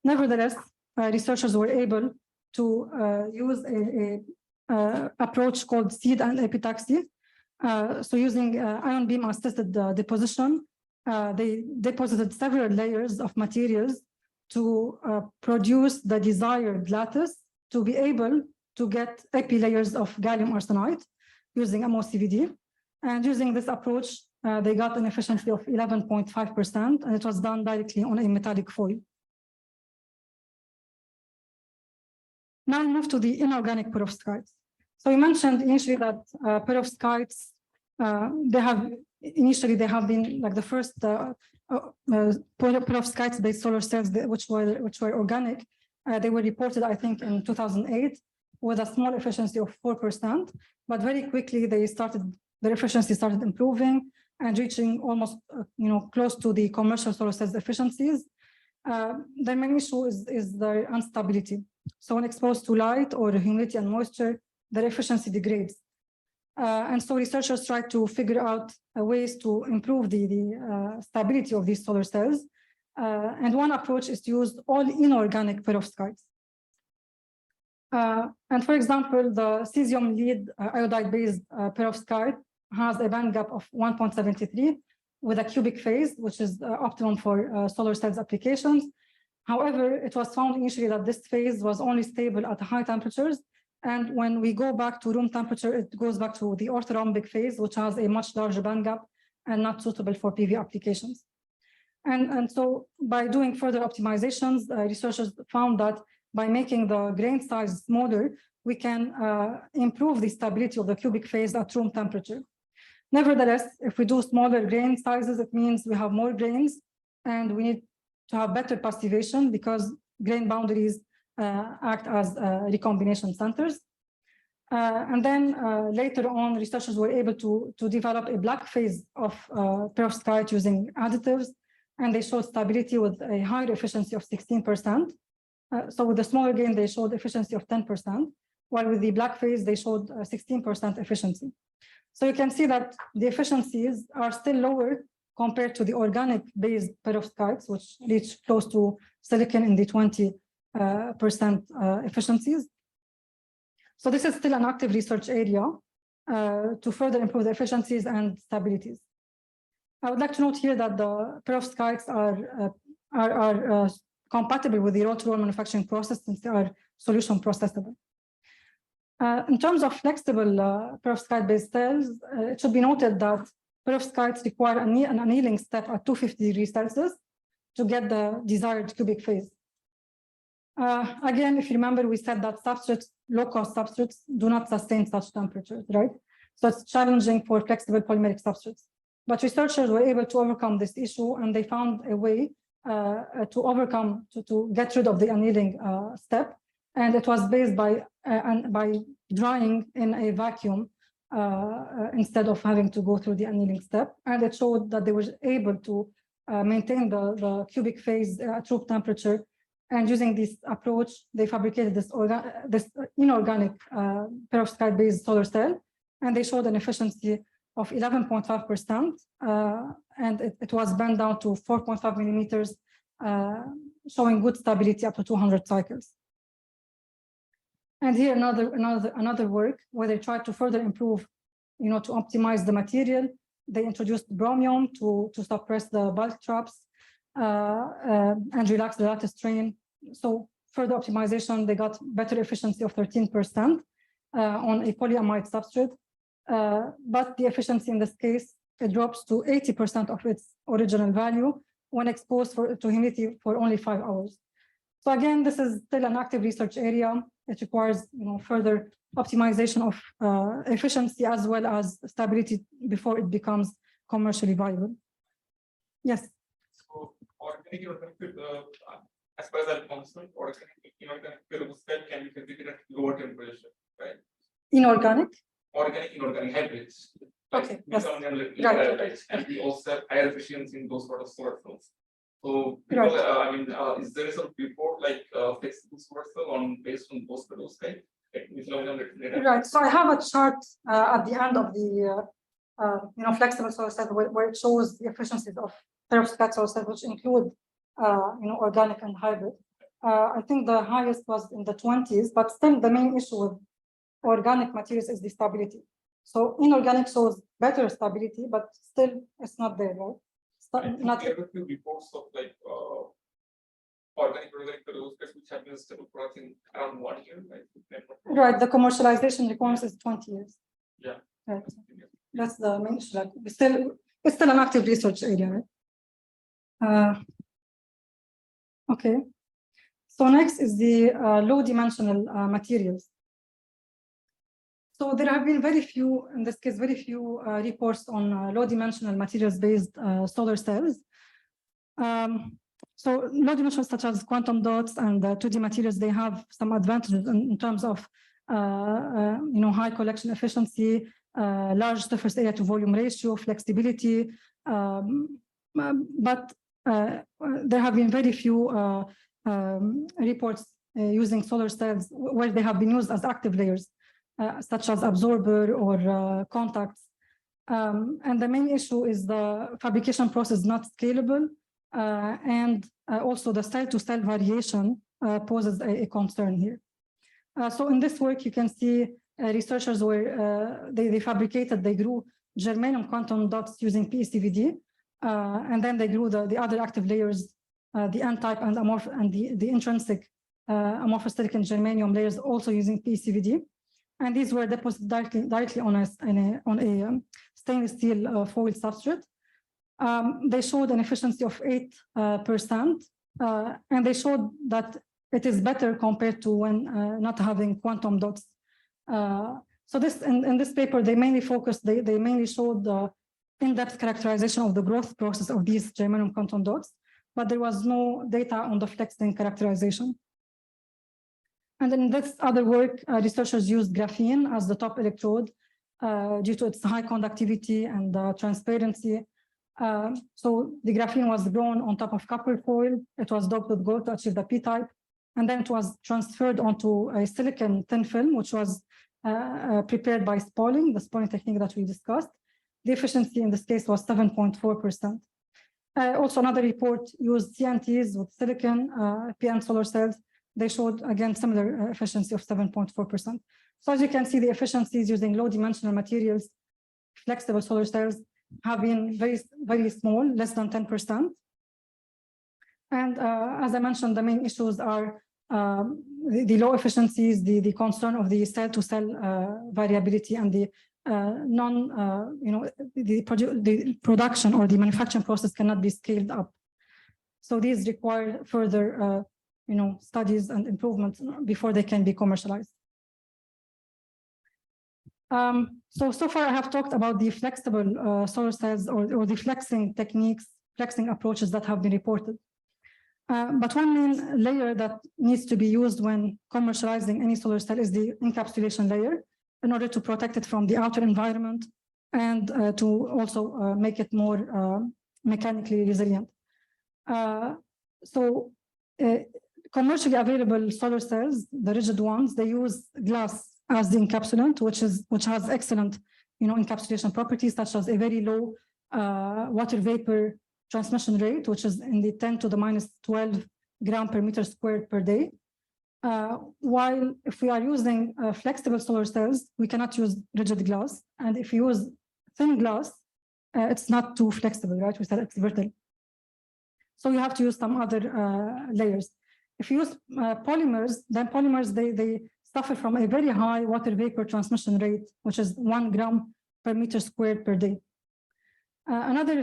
Nevertheless, researchers were able to use a approach called seed and epitaxy. So using ion beam assisted deposition, they deposited several layers of materials to produce the desired lattice to be able to get epi layers of gallium arsenide using MOCVD. And using this approach, they got an efficiency of 11.5%, and it was done directly on a metallic foil. Now move to the inorganic perovskites. So we mentioned initially that perovskites, they have been like the first perovskites-based solar cells which were organic. They were reported, I think, in 2008 with a small efficiency of 4%, but very quickly their efficiency started improving and reaching almost, close to the commercial solar cells efficiencies. Their main issue is their instability. So when exposed to light or humidity and moisture, their efficiency degrades. And so researchers tried to figure out ways to improve the stability of these solar cells. And one approach is to use all inorganic perovskites. And for example, the cesium lead iodide-based perovskite has a band gap of 1.73 with a cubic phase, which is optimum for solar cells applications. However, it was found initially that this phase was only stable at high temperatures. And when we go back to room temperature, it goes back to the orthorhombic phase, which has a much larger band gap and not suitable for PV applications. And so by doing further optimizations, researchers found that by making the grain size smaller, we can improve the stability of the cubic phase at room temperature. Nevertheless, if we do smaller grain sizes, it means we have more grains and we need to have better passivation because grain boundaries act as recombination centers. And then later on, researchers were able to develop a black phase of perovskite using additives, and they showed stability with a higher efficiency of 16%. So with the smaller grain, they showed efficiency of 10%, while with the black phase, they showed 16% efficiency. So you can see that the efficiencies are still lower compared to the organic-based perovskites, which reach close to silicon in the 20% efficiencies. So this is still an active research area to further improve the efficiencies and stabilities. I would like to note here that the perovskites are compatible with the roll-to-roll manufacturing process since they are solution processable. In terms of flexible perovskite-based cells, it should be noted that perovskites require an annealing step at 250 degrees Celsius to get the desired cubic phase. Again, if you remember, we said that substrates, low-cost substrates, do not sustain such temperatures, right? So it's challenging for flexible polymeric substrates. But researchers were able to overcome this issue, and they found a way to get rid of the annealing step. And it was based by drying in a vacuum instead of having to go through the annealing step. And it showed that they were able to maintain the cubic phase at room temperature. And using this approach, they fabricated this inorganic perovskite-based solar cell, and they showed an efficiency of 11.5%, and it was bent down to 4.5 millimeters, showing good stability up to 200 cycles. And here another work where they tried to further improve, to optimize the material. They introduced bromium to suppress the bulk traps and relax the lattice strain. So further optimization, they got better efficiency of 13% on a polyamide substrate. But the efficiency in this case, it drops to 80% of its original value when exposed to humidity for only 5 hours. So again, this is still an active research area. It requires further optimization of efficiency as well as stability before it becomes commercially viable. Yes. So organic inorganic, as far as I'm concerned, organic inorganic perovskite can be configured at lower temperature, right? Inorganic? Organic inorganic hybrids. Okay. Yes. Right. And we also have higher efficiency in those sort of solar cells. So people, is there some report like flexible solar cell based on those perovskite? Right. So I have a chart at the end of the flexible solar cell where it shows the efficiencies of perovskite solar cells, which include organic and hybrid. I think the highest was in the 20s, but still the main issue with organic materials is the stability. So inorganic shows better stability, but still it's not there, right? Not a few reports of like organic perovskites which have been stable for I think around 1 year, right? Right. The commercialization requirements is 20 years. Yeah. Right. That's the main issue. Like it's still an active research area, right? Okay. So next is the low-dimensional materials. So there have been very few reports on low-dimensional materials-based solar cells. So low-dimensional such as quantum dots and 2D materials, they have some advantages in terms of high collection efficiency, large surface area to volume ratio, flexibility, but there have been very few reports using solar cells where they have been used as active layers, such as absorber or contacts. And the main issue is the fabrication process not scalable, and also the cell-to-cell variation poses a concern here. So in this work, you can see researchers where they grew germanium quantum dots using PECVD, and then they grew the other active layers, the N-type and the intrinsic amorphous silicon germanium layers also using PECVD. And these were deposited directly on a stainless steel foil substrate. They showed an efficiency of 8%, and they showed that it is better compared to when not having quantum dots. So in this paper, they mainly showed the in-depth characterization of the growth process of these germanium quantum dots, but there was no data on the flexing characterization. And in this other work, researchers used graphene as the top electrode due to its high conductivity and transparency. So the graphene was grown on top of copper foil. It was doped with gold to achieve the P-type. And then it was transferred onto a silicon thin film, which was prepared by spalling, the spalling technique that we discussed. The efficiency in this case was 7.4%. Also, another report used CNTs with silicon PN solar cells. They showed, again, similar efficiency of 7.4%. So as you can see, the efficiencies using low-dimensional materials, flexible solar cells, have been very, very small, less than 10%. And as I mentioned, the main issues are the low efficiencies, the concern of the cell-to-cell variability, and the the production or the manufacturing process cannot be scaled up. So these require further studies and improvements before they can be commercialized. So far I have talked about the flexible solar cells or the flexing techniques, flexing approaches that have been reported. But one main layer that needs to be used when commercializing any solar cell is the encapsulation layer in order to protect it from the outer environment and to also make it more mechanically resilient. Commercially available solar cells, the rigid ones, they use glass as the encapsulant, which has excellent encapsulation properties, such as a very low water vapor transmission rate, which is in the 10 to the minus 12 gram per meter squared per day. While if we are using flexible solar cells, we cannot use rigid glass. And if you use thin glass, it's not too flexible, right? We said it's brittle. So you have to use some other layers. If you use polymers, then polymers, they suffer from a very high water vapor transmission rate, which is 1 gram per meter squared per day. Another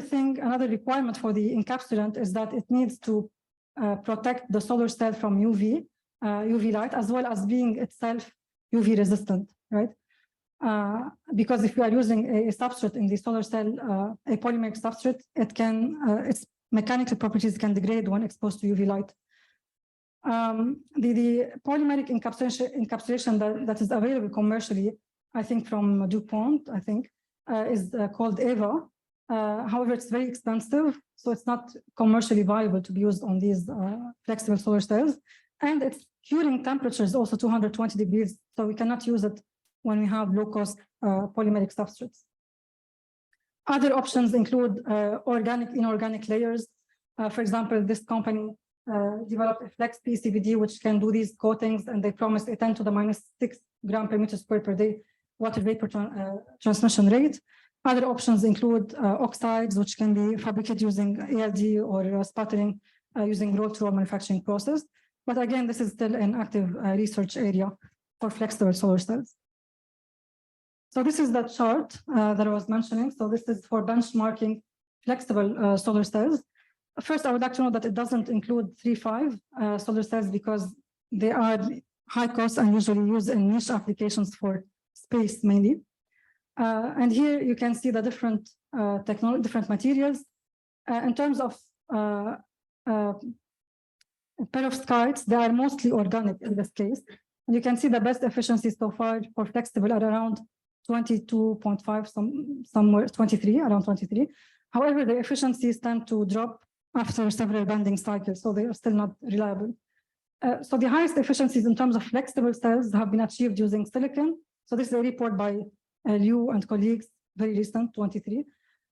requirement for the encapsulant is that it needs to protect the solar cell from UV light, as well as being itself UV resistant, right? Because if you are using a substrate in the solar cell, a polymeric substrate, its mechanical properties can degrade when exposed to UV light. The polymeric encapsulation that is available commercially, I think from DuPont, is called EVA. However, it's very expensive, so it's not commercially viable to be used on these flexible solar cells. And its curing temperature is also 220 degrees, so we cannot use it when we have low-cost polymeric substrates. Other options include organic, inorganic layers. For example, this company developed a flex PCBD, which can do these coatings, and they promised a 10 to the minus 6 gram per meter squared per day water vapor transmission rate. Other options include oxides, which can be fabricated using ALD or sputtering using roll-to-roll manufacturing process. But again, this is still an active research area for flexible solar cells. So this is the chart that I was mentioning. So this is for benchmarking flexible solar cells. First, I would like to note that it doesn't include 3.5 solar cells because they are high cost and usually used in niche applications for space mainly. And here you can see the different different materials. In terms of perovskites, they are mostly organic in this case. And you can see the best efficiency so far for flexible are around 22.5, somewhere 23, around 23. However, the efficiencies tend to drop after several bending cycles, so they are still not reliable. So the highest efficiencies in terms of flexible cells have been achieved using silicon. So this is a report by Liu and colleagues, very recent, 23.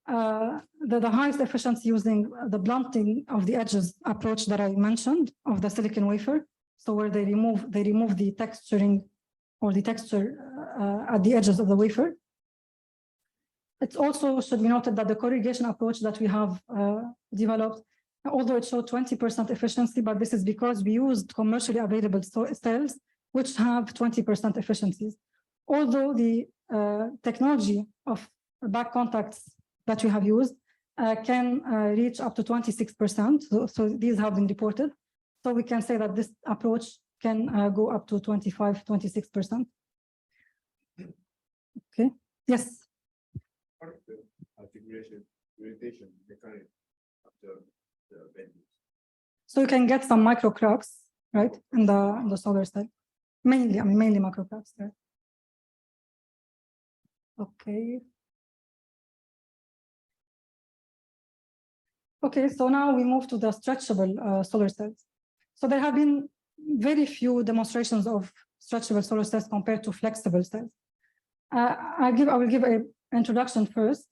The highest efficiency using the blunting of the edges approach that I mentioned of the silicon wafer. So where they remove the texturing or the texture at the edges of the wafer. It also should be noted that the corrugation approach that we have developed, although it showed 20% efficiency, but this is because we used commercially available cells which have 20% efficiencies. Although the technology of back contacts that we have used can reach up to 26%. So these have been reported. So we can say that this approach can go up to 25-26%. Okay. Yes. What is the configuration orientation mechanic of the bending? So you can get some micro cracks, right, in the solar cell. Mainly micro cracks, right? Okay. Okay, so now we move to the stretchable solar cells. So there have been very few demonstrations of stretchable solar cells compared to flexible cells. I will give an introduction first,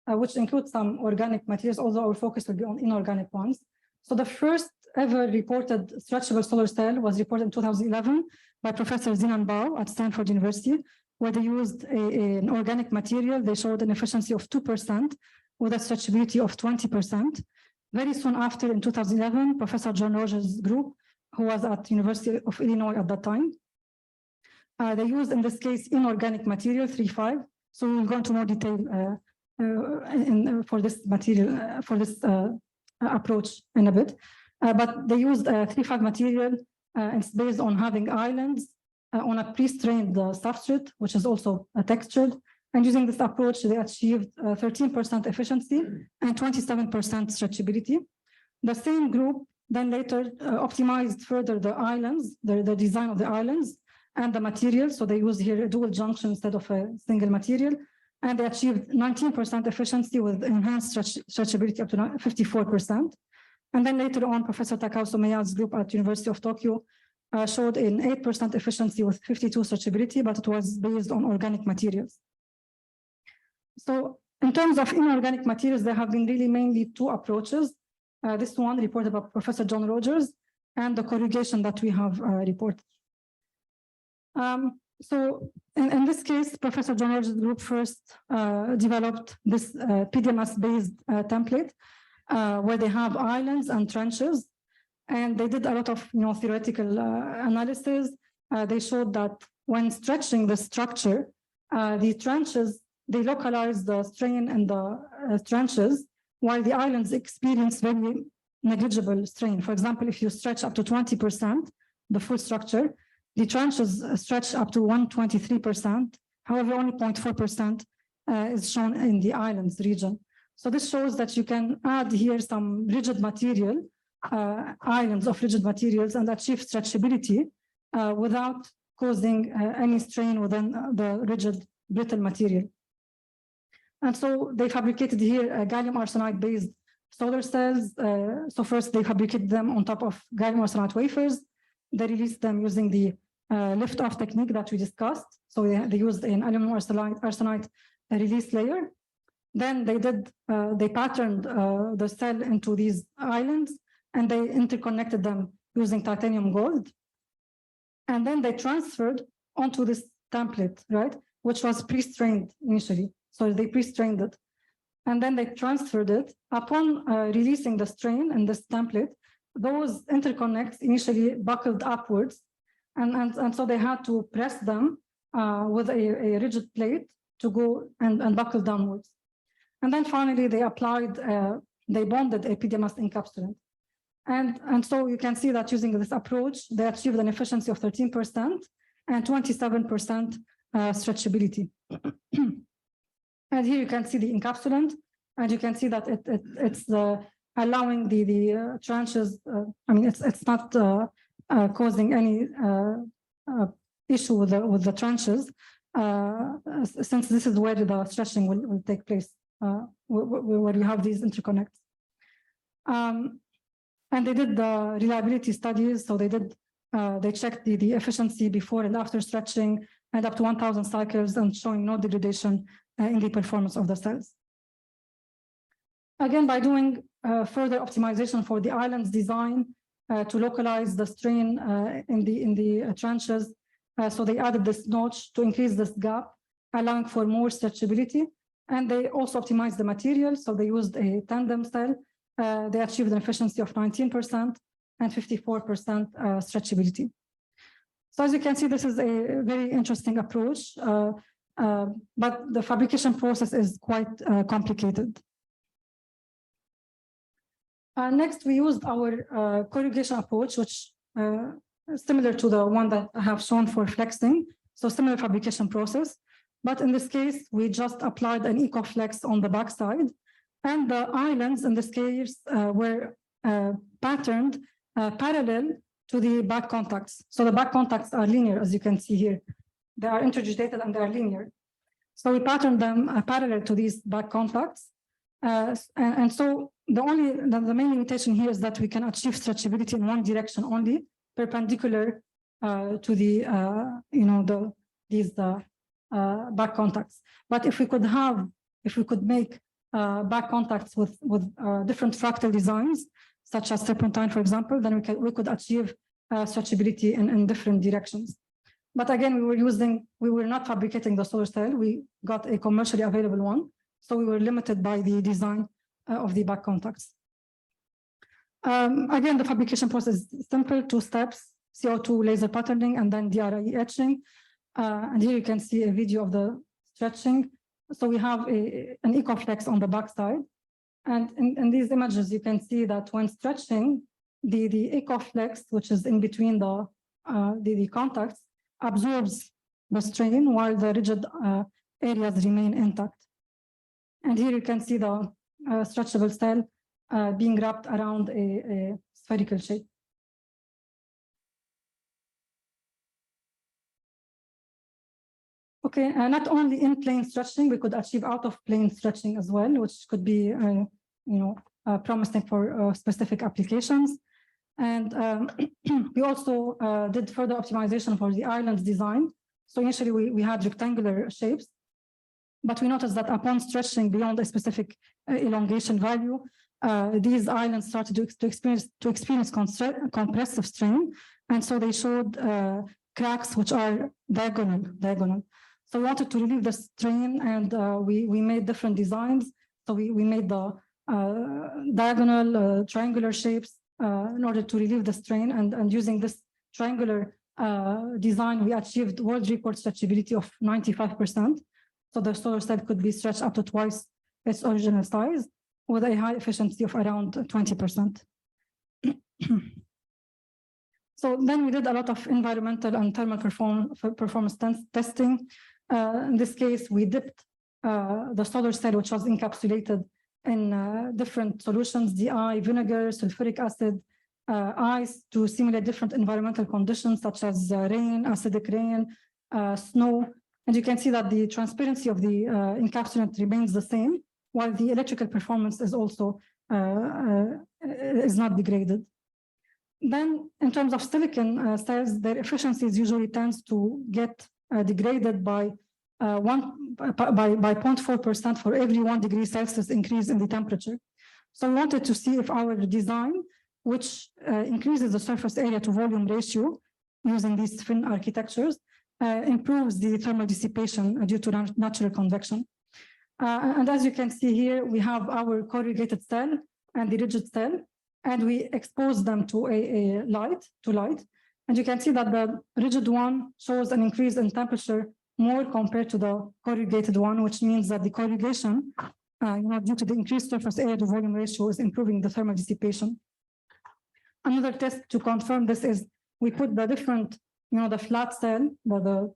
which includes some organic materials, although our focus will be on inorganic ones. So the first ever reported stretchable solar cell was reported in 2011 by Professor Zinan Bao at Stanford University, where they used an organic material. They showed an efficiency of 2% with a stretchability of 20%. Very soon after, in 2011, Professor John Rogers' group, who was at University of Illinois at that time, they used, in this case, inorganic material, 3.5. So we'll go into more detail for this material, for this approach in a bit. But they used 3.5 material. It's based on having islands on a pre-strained substrate, which is also textured. And using this approach, they achieved 13% efficiency and 27% stretchability. The same group then later optimized further the islands, the design of the islands and the material. So they use here a dual junction instead of a single material. And they achieved 19% efficiency with enhanced stretchability up to 54%. And then later on, Professor Takao Someya's group at University of Tokyo showed an 8% efficiency with 52 stretchability, but it was based on organic materials. So in terms of inorganic materials, there have been really mainly two approaches. This one reported by Professor John Rogers and the corrugation that we have reported. So in this case, Professor John Rogers' group first developed this PDMS-based template where they have islands and trenches. And they did a lot of theoretical analysis. They showed that when stretching the structure, the trenches, they localize the strain in the trenches, while the islands experience very negligible strain. For example, if you stretch up to 20%, the full structure, the trenches stretch up to 123%. However, only 0.4% is shown in the islands region. So this shows that you can add here some rigid material, islands of rigid materials, and achieve stretchability without causing any strain within the rigid brittle material. And so they fabricated here gallium arsenide-based solar cells. So first they fabricated them on top of gallium arsenide wafers. They released them using the Liftoff technique that we discussed. So they used an aluminum arsenide release layer. Then they patterned the cell into these islands, and they interconnected them using titanium gold. And then they transferred onto this template, right, which was pre-strained initially. So they pre-strained it. And then they transferred it. Upon releasing the strain in this template, those interconnects initially buckled upwards. And so they had to press them with a rigid plate to go and buckle downwards. And then finally, they bonded a PDMS encapsulant. And so you can see that using this approach, they achieved an efficiency of 13% and 27% stretchability. And here you can see the encapsulant, and you can see that it's allowing the trenches. I mean, it's not causing any issue with the trenches, since this is where the stretching will take place, where you have these interconnects. And they did the reliability studies. So they checked the efficiency before and after stretching, and up to 1,000 cycles, and showing no degradation in the performance of the cells. Again, by doing further optimization for the islands design to localize the strain in the trenches, so they added this notch to increase this gap, allowing for more stretchability. And they also optimized the material. So they used a tandem cell. They achieved an efficiency of 19% and 54% stretchability. So as you can see, this is a very interesting approach, but the fabrication process is quite complicated. Next, we used our corrugation approach, which is similar to the one that I have shown for flexing. So similar fabrication process, but in this case, we just applied an EcoFlex on the backside. And the islands in this case were patterned parallel to the back contacts. So the back contacts are linear, as you can see here. They are interdigitated and they are linear. So we patterned them parallel to these back contacts. And so the main limitation here is that we can achieve stretchability in one direction only, perpendicular to these back contacts. But if we could make back contacts with different fractal designs, such as serpentine, for example, then we could achieve stretchability in different directions. But again, we were not fabricating the solar cell. We got a commercially available one. So we were limited by the design of the back contacts. Again, the fabrication process is simple, 2 steps, CO2 laser patterning, and then DRI etching. And here you can see a video of the stretching. So we have an EcoFlex on the backside. And in these images, you can see that when stretching, the EcoFlex, which is in between the contacts, absorbs the strain while the rigid areas remain intact. And here you can see the stretchable cell being wrapped around a spherical shape. Okay, not only in plane stretching, we could achieve out of plane stretching as well, which could be, promising for specific applications. And we also did further optimization for the islands design. So initially we had rectangular shapes, But we noticed that upon stretching beyond a specific elongation value, these islands started to experience compressive strain, and so they showed cracks which are diagonal. So we wanted to relieve the strain, and we made different designs. So we made the diagonal triangular shapes in order to relieve the strain, and using this triangular design, we achieved world record stretchability of 95%. So the solar cell could be stretched up to twice its original size with a high efficiency of around 20%. So then we did a lot of environmental and thermal performance testing. In this case, we dipped the solar cell, which was encapsulated in different solutions, DI, vinegar, sulfuric acid, ice, to simulate different environmental conditions such as rain, acidic rain, snow. And you can see that the transparency of the encapsulant remains the same, while the electrical performance is also is not degraded. Then, in terms of silicon cells, their efficiencies usually tends to get degraded by 0.4% for every 1 degree Celsius increase in the temperature. So we wanted to see if our design, which increases the surface area to volume ratio using these thin architectures, improves the thermal dissipation due to natural convection. And as you can see here, we have our corrugated cell and the rigid cell, and we expose them to a light. And you can see that the rigid one shows an increase in temperature more compared to the corrugated one, which means that the corrugation, due to the increased surface area to volume ratio, is improving the thermal dissipation. Another test to confirm this is we put the different, the flat cell, the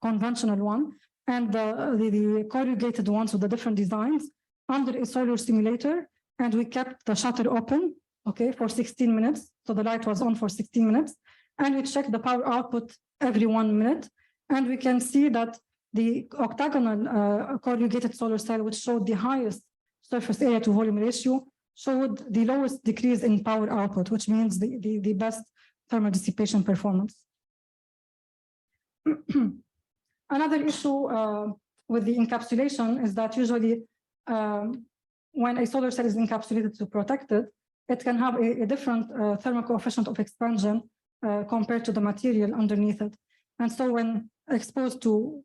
conventional one, and the corrugated ones with the different designs under a solar simulator, and we kept the shutter open, okay, for 16 minutes. So the light was on for 16 minutes, and we checked the power output every 1 minute, and we can see that the octagonal corrugated solar cell, which showed the highest surface area to volume ratio, showed the lowest decrease in power output, which means the best thermal dissipation performance. Another issue with the encapsulation is that usually when a solar cell is encapsulated to protect it, it can have a different thermal coefficient of expansion compared to the material underneath it. And so when exposed to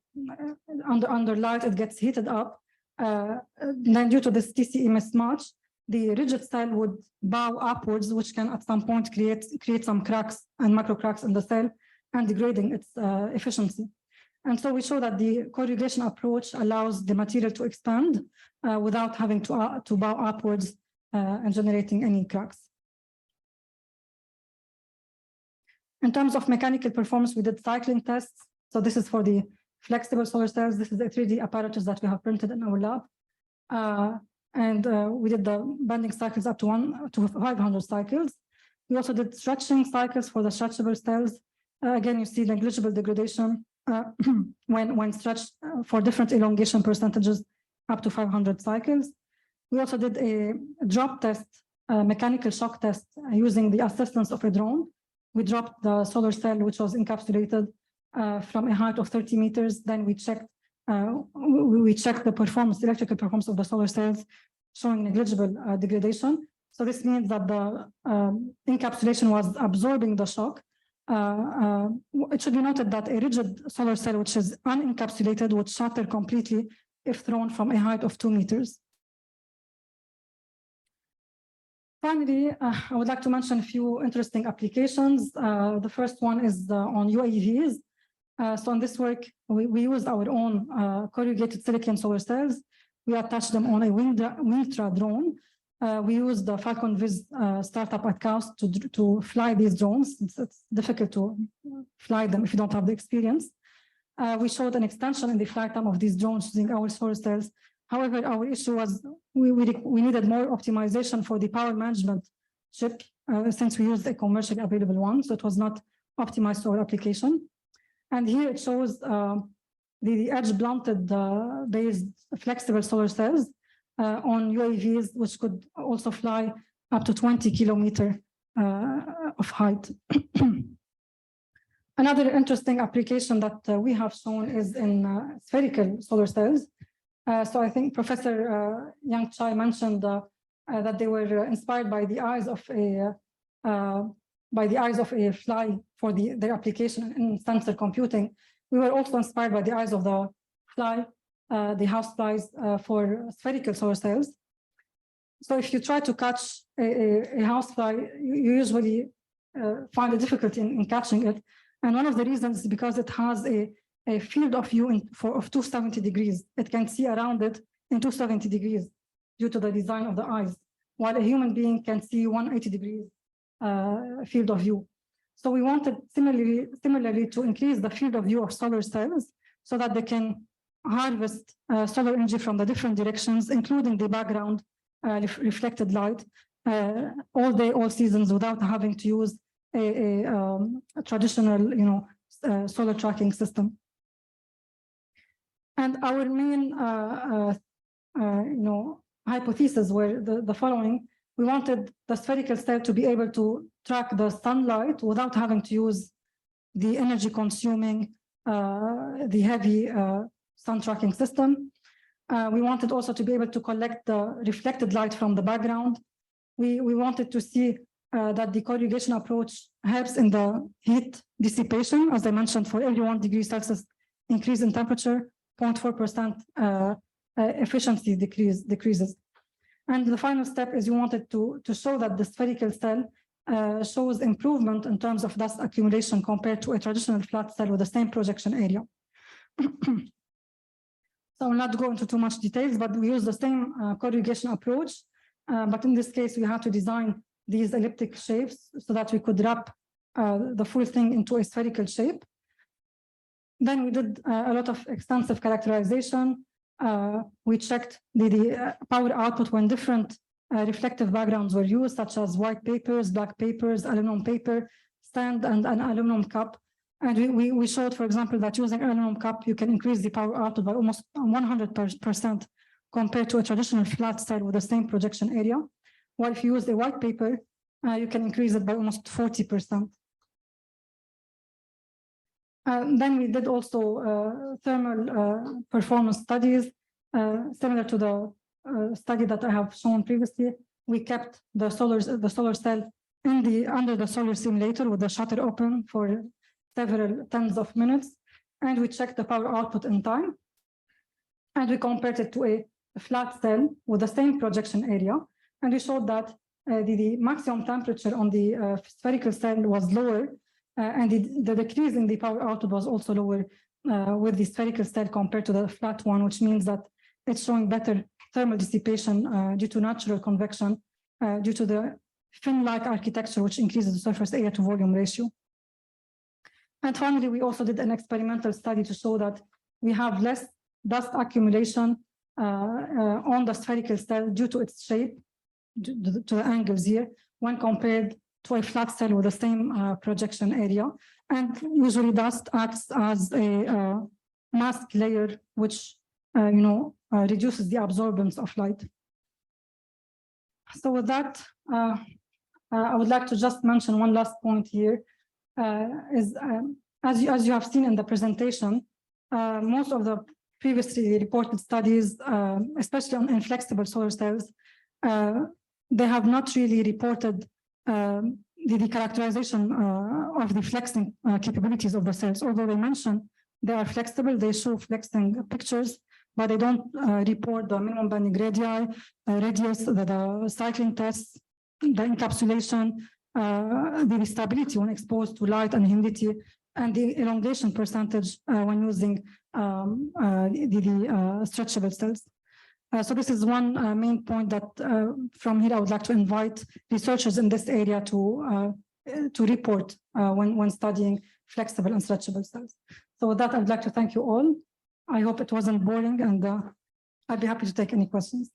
under light, it gets heated up. Then due to this TCE mismatch, the rigid cell would bow upwards, which can at some point create some cracks and macro cracks in the cell and degrading its efficiency. And so we show that the corrugation approach allows the material to expand without having to bow upwards and generating any cracks. In terms of mechanical performance, we did cycling tests. So this is for the flexible solar cells. This is a 3D apparatus that we have printed in our lab. We did the bending cycles up to 500 cycles. We also did stretching cycles for the stretchable cells. Again, you see negligible degradation when stretched for different elongation percentages up to 500 cycles. We also did a drop test, mechanical shock test using the assistance of a drone. We dropped the solar cell, which was encapsulated from a height of 30 meters. Then we checked the performance, electrical performance of the solar cells, showing negligible degradation. So this means that the encapsulation was absorbing the shock. It should be noted that a rigid solar cell, which is unencapsulated, would shatter completely if thrown from a height of 2 meters. Finally, I would like to mention a few interesting applications. The first one is on UAVs. So in this work, we used our own corrugated silicon solar cells. We attached them on a Wingtra drone. We used the Falcon Viz startup at KAUST to fly these drones. It's difficult to fly them if you don't have the experience. We showed an extension in the flight time of these drones using our solar cells. However, our issue was we needed more optimization for the power management chip since we used a commercially available one, so it was not optimized to our application. And here it shows the edge blunted based flexible solar cells on UAVs, which could also fly up to 20 kilometers of height. Another interesting application that we have shown is in spherical solar cells. So I think Professor Yang Chai mentioned that they were inspired by the eyes of a fly for their application in sensor computing. We were also inspired by the eyes of the fly, the house flies for spherical solar cells. So if you try to catch a house fly, you usually find a difficulty in catching it. And one of the reasons is because it has a field of view of 270 degrees. It can see around it in 270 degrees due to the design of the eyes, while a human being can see 180 degrees field of view. So we wanted similarly to increase the field of view of solar cells so that they can harvest solar energy from the different directions, including the background reflected light all day, all seasons, without having to use a traditional, solar tracking system. And our main, hypothesis were the following. We wanted the spherical cell to be able to track the sunlight without having to use the energy consuming, the heavy sun tracking system. We wanted also to be able to collect the reflected light from the background. We wanted to see that the corrugation approach helps in the heat dissipation. As I mentioned, for every 1 degree Celsius increase in temperature, 0.4% efficiency decreases. And the final step is you wanted to show that the spherical cell shows improvement in terms of dust accumulation compared to a traditional flat cell with the same projection area. So I will not go into too much details, but we use the same corrugation approach. But in this case, we had to design these elliptic shapes so that we could wrap the full thing into a spherical shape. Then we did a lot of extensive characterization. We checked the power output when different reflective backgrounds were used, such as white papers, black papers, aluminum paper, sand, and an aluminum cup. And we showed, for example, that using aluminum cup, you can increase the power output by almost 100% compared to a traditional flat cell with the same projection area. While if you use a white paper, you can increase it by almost 40%. Then we did also thermal performance studies, similar to the study that I have shown previously. We kept the solar cell under the solar simulator with the shutter open for several tens of minutes, and we checked the power output in time. And we compared it to a flat cell with the same projection area, and we showed that the maximum temperature on the spherical cell was lower, and the decrease in the power output was also lower with the spherical cell compared to the flat one, which means that it's showing better thermal dissipation due to natural convection, due to the fin-like architecture, which increases the surface area to volume ratio. And finally, we also did an experimental study to show that we have less dust accumulation on the spherical cell due to its shape, to the angles here, when compared to a flat cell with the same projection area. And usually dust acts as a mask layer, which reduces the absorbance of light. So with that, I would like to just mention one last point here. As you have seen in the presentation, most of the previously reported studies, especially on inflexible solar cells, they have not really reported the characterization of the flexing capabilities of the cells. Although they mention they are flexible, they show flexing pictures, but they don't report the minimum bending radii, radius, the cycling tests, the encapsulation, the stability when exposed to light and humidity, and the elongation percentage when using the stretchable cells. So this is one main point that from here I would like to invite researchers in this area to report when studying flexible and stretchable cells. So with that, I would like to thank you all. I hope it wasn't boring, and I'd be happy to take any questions.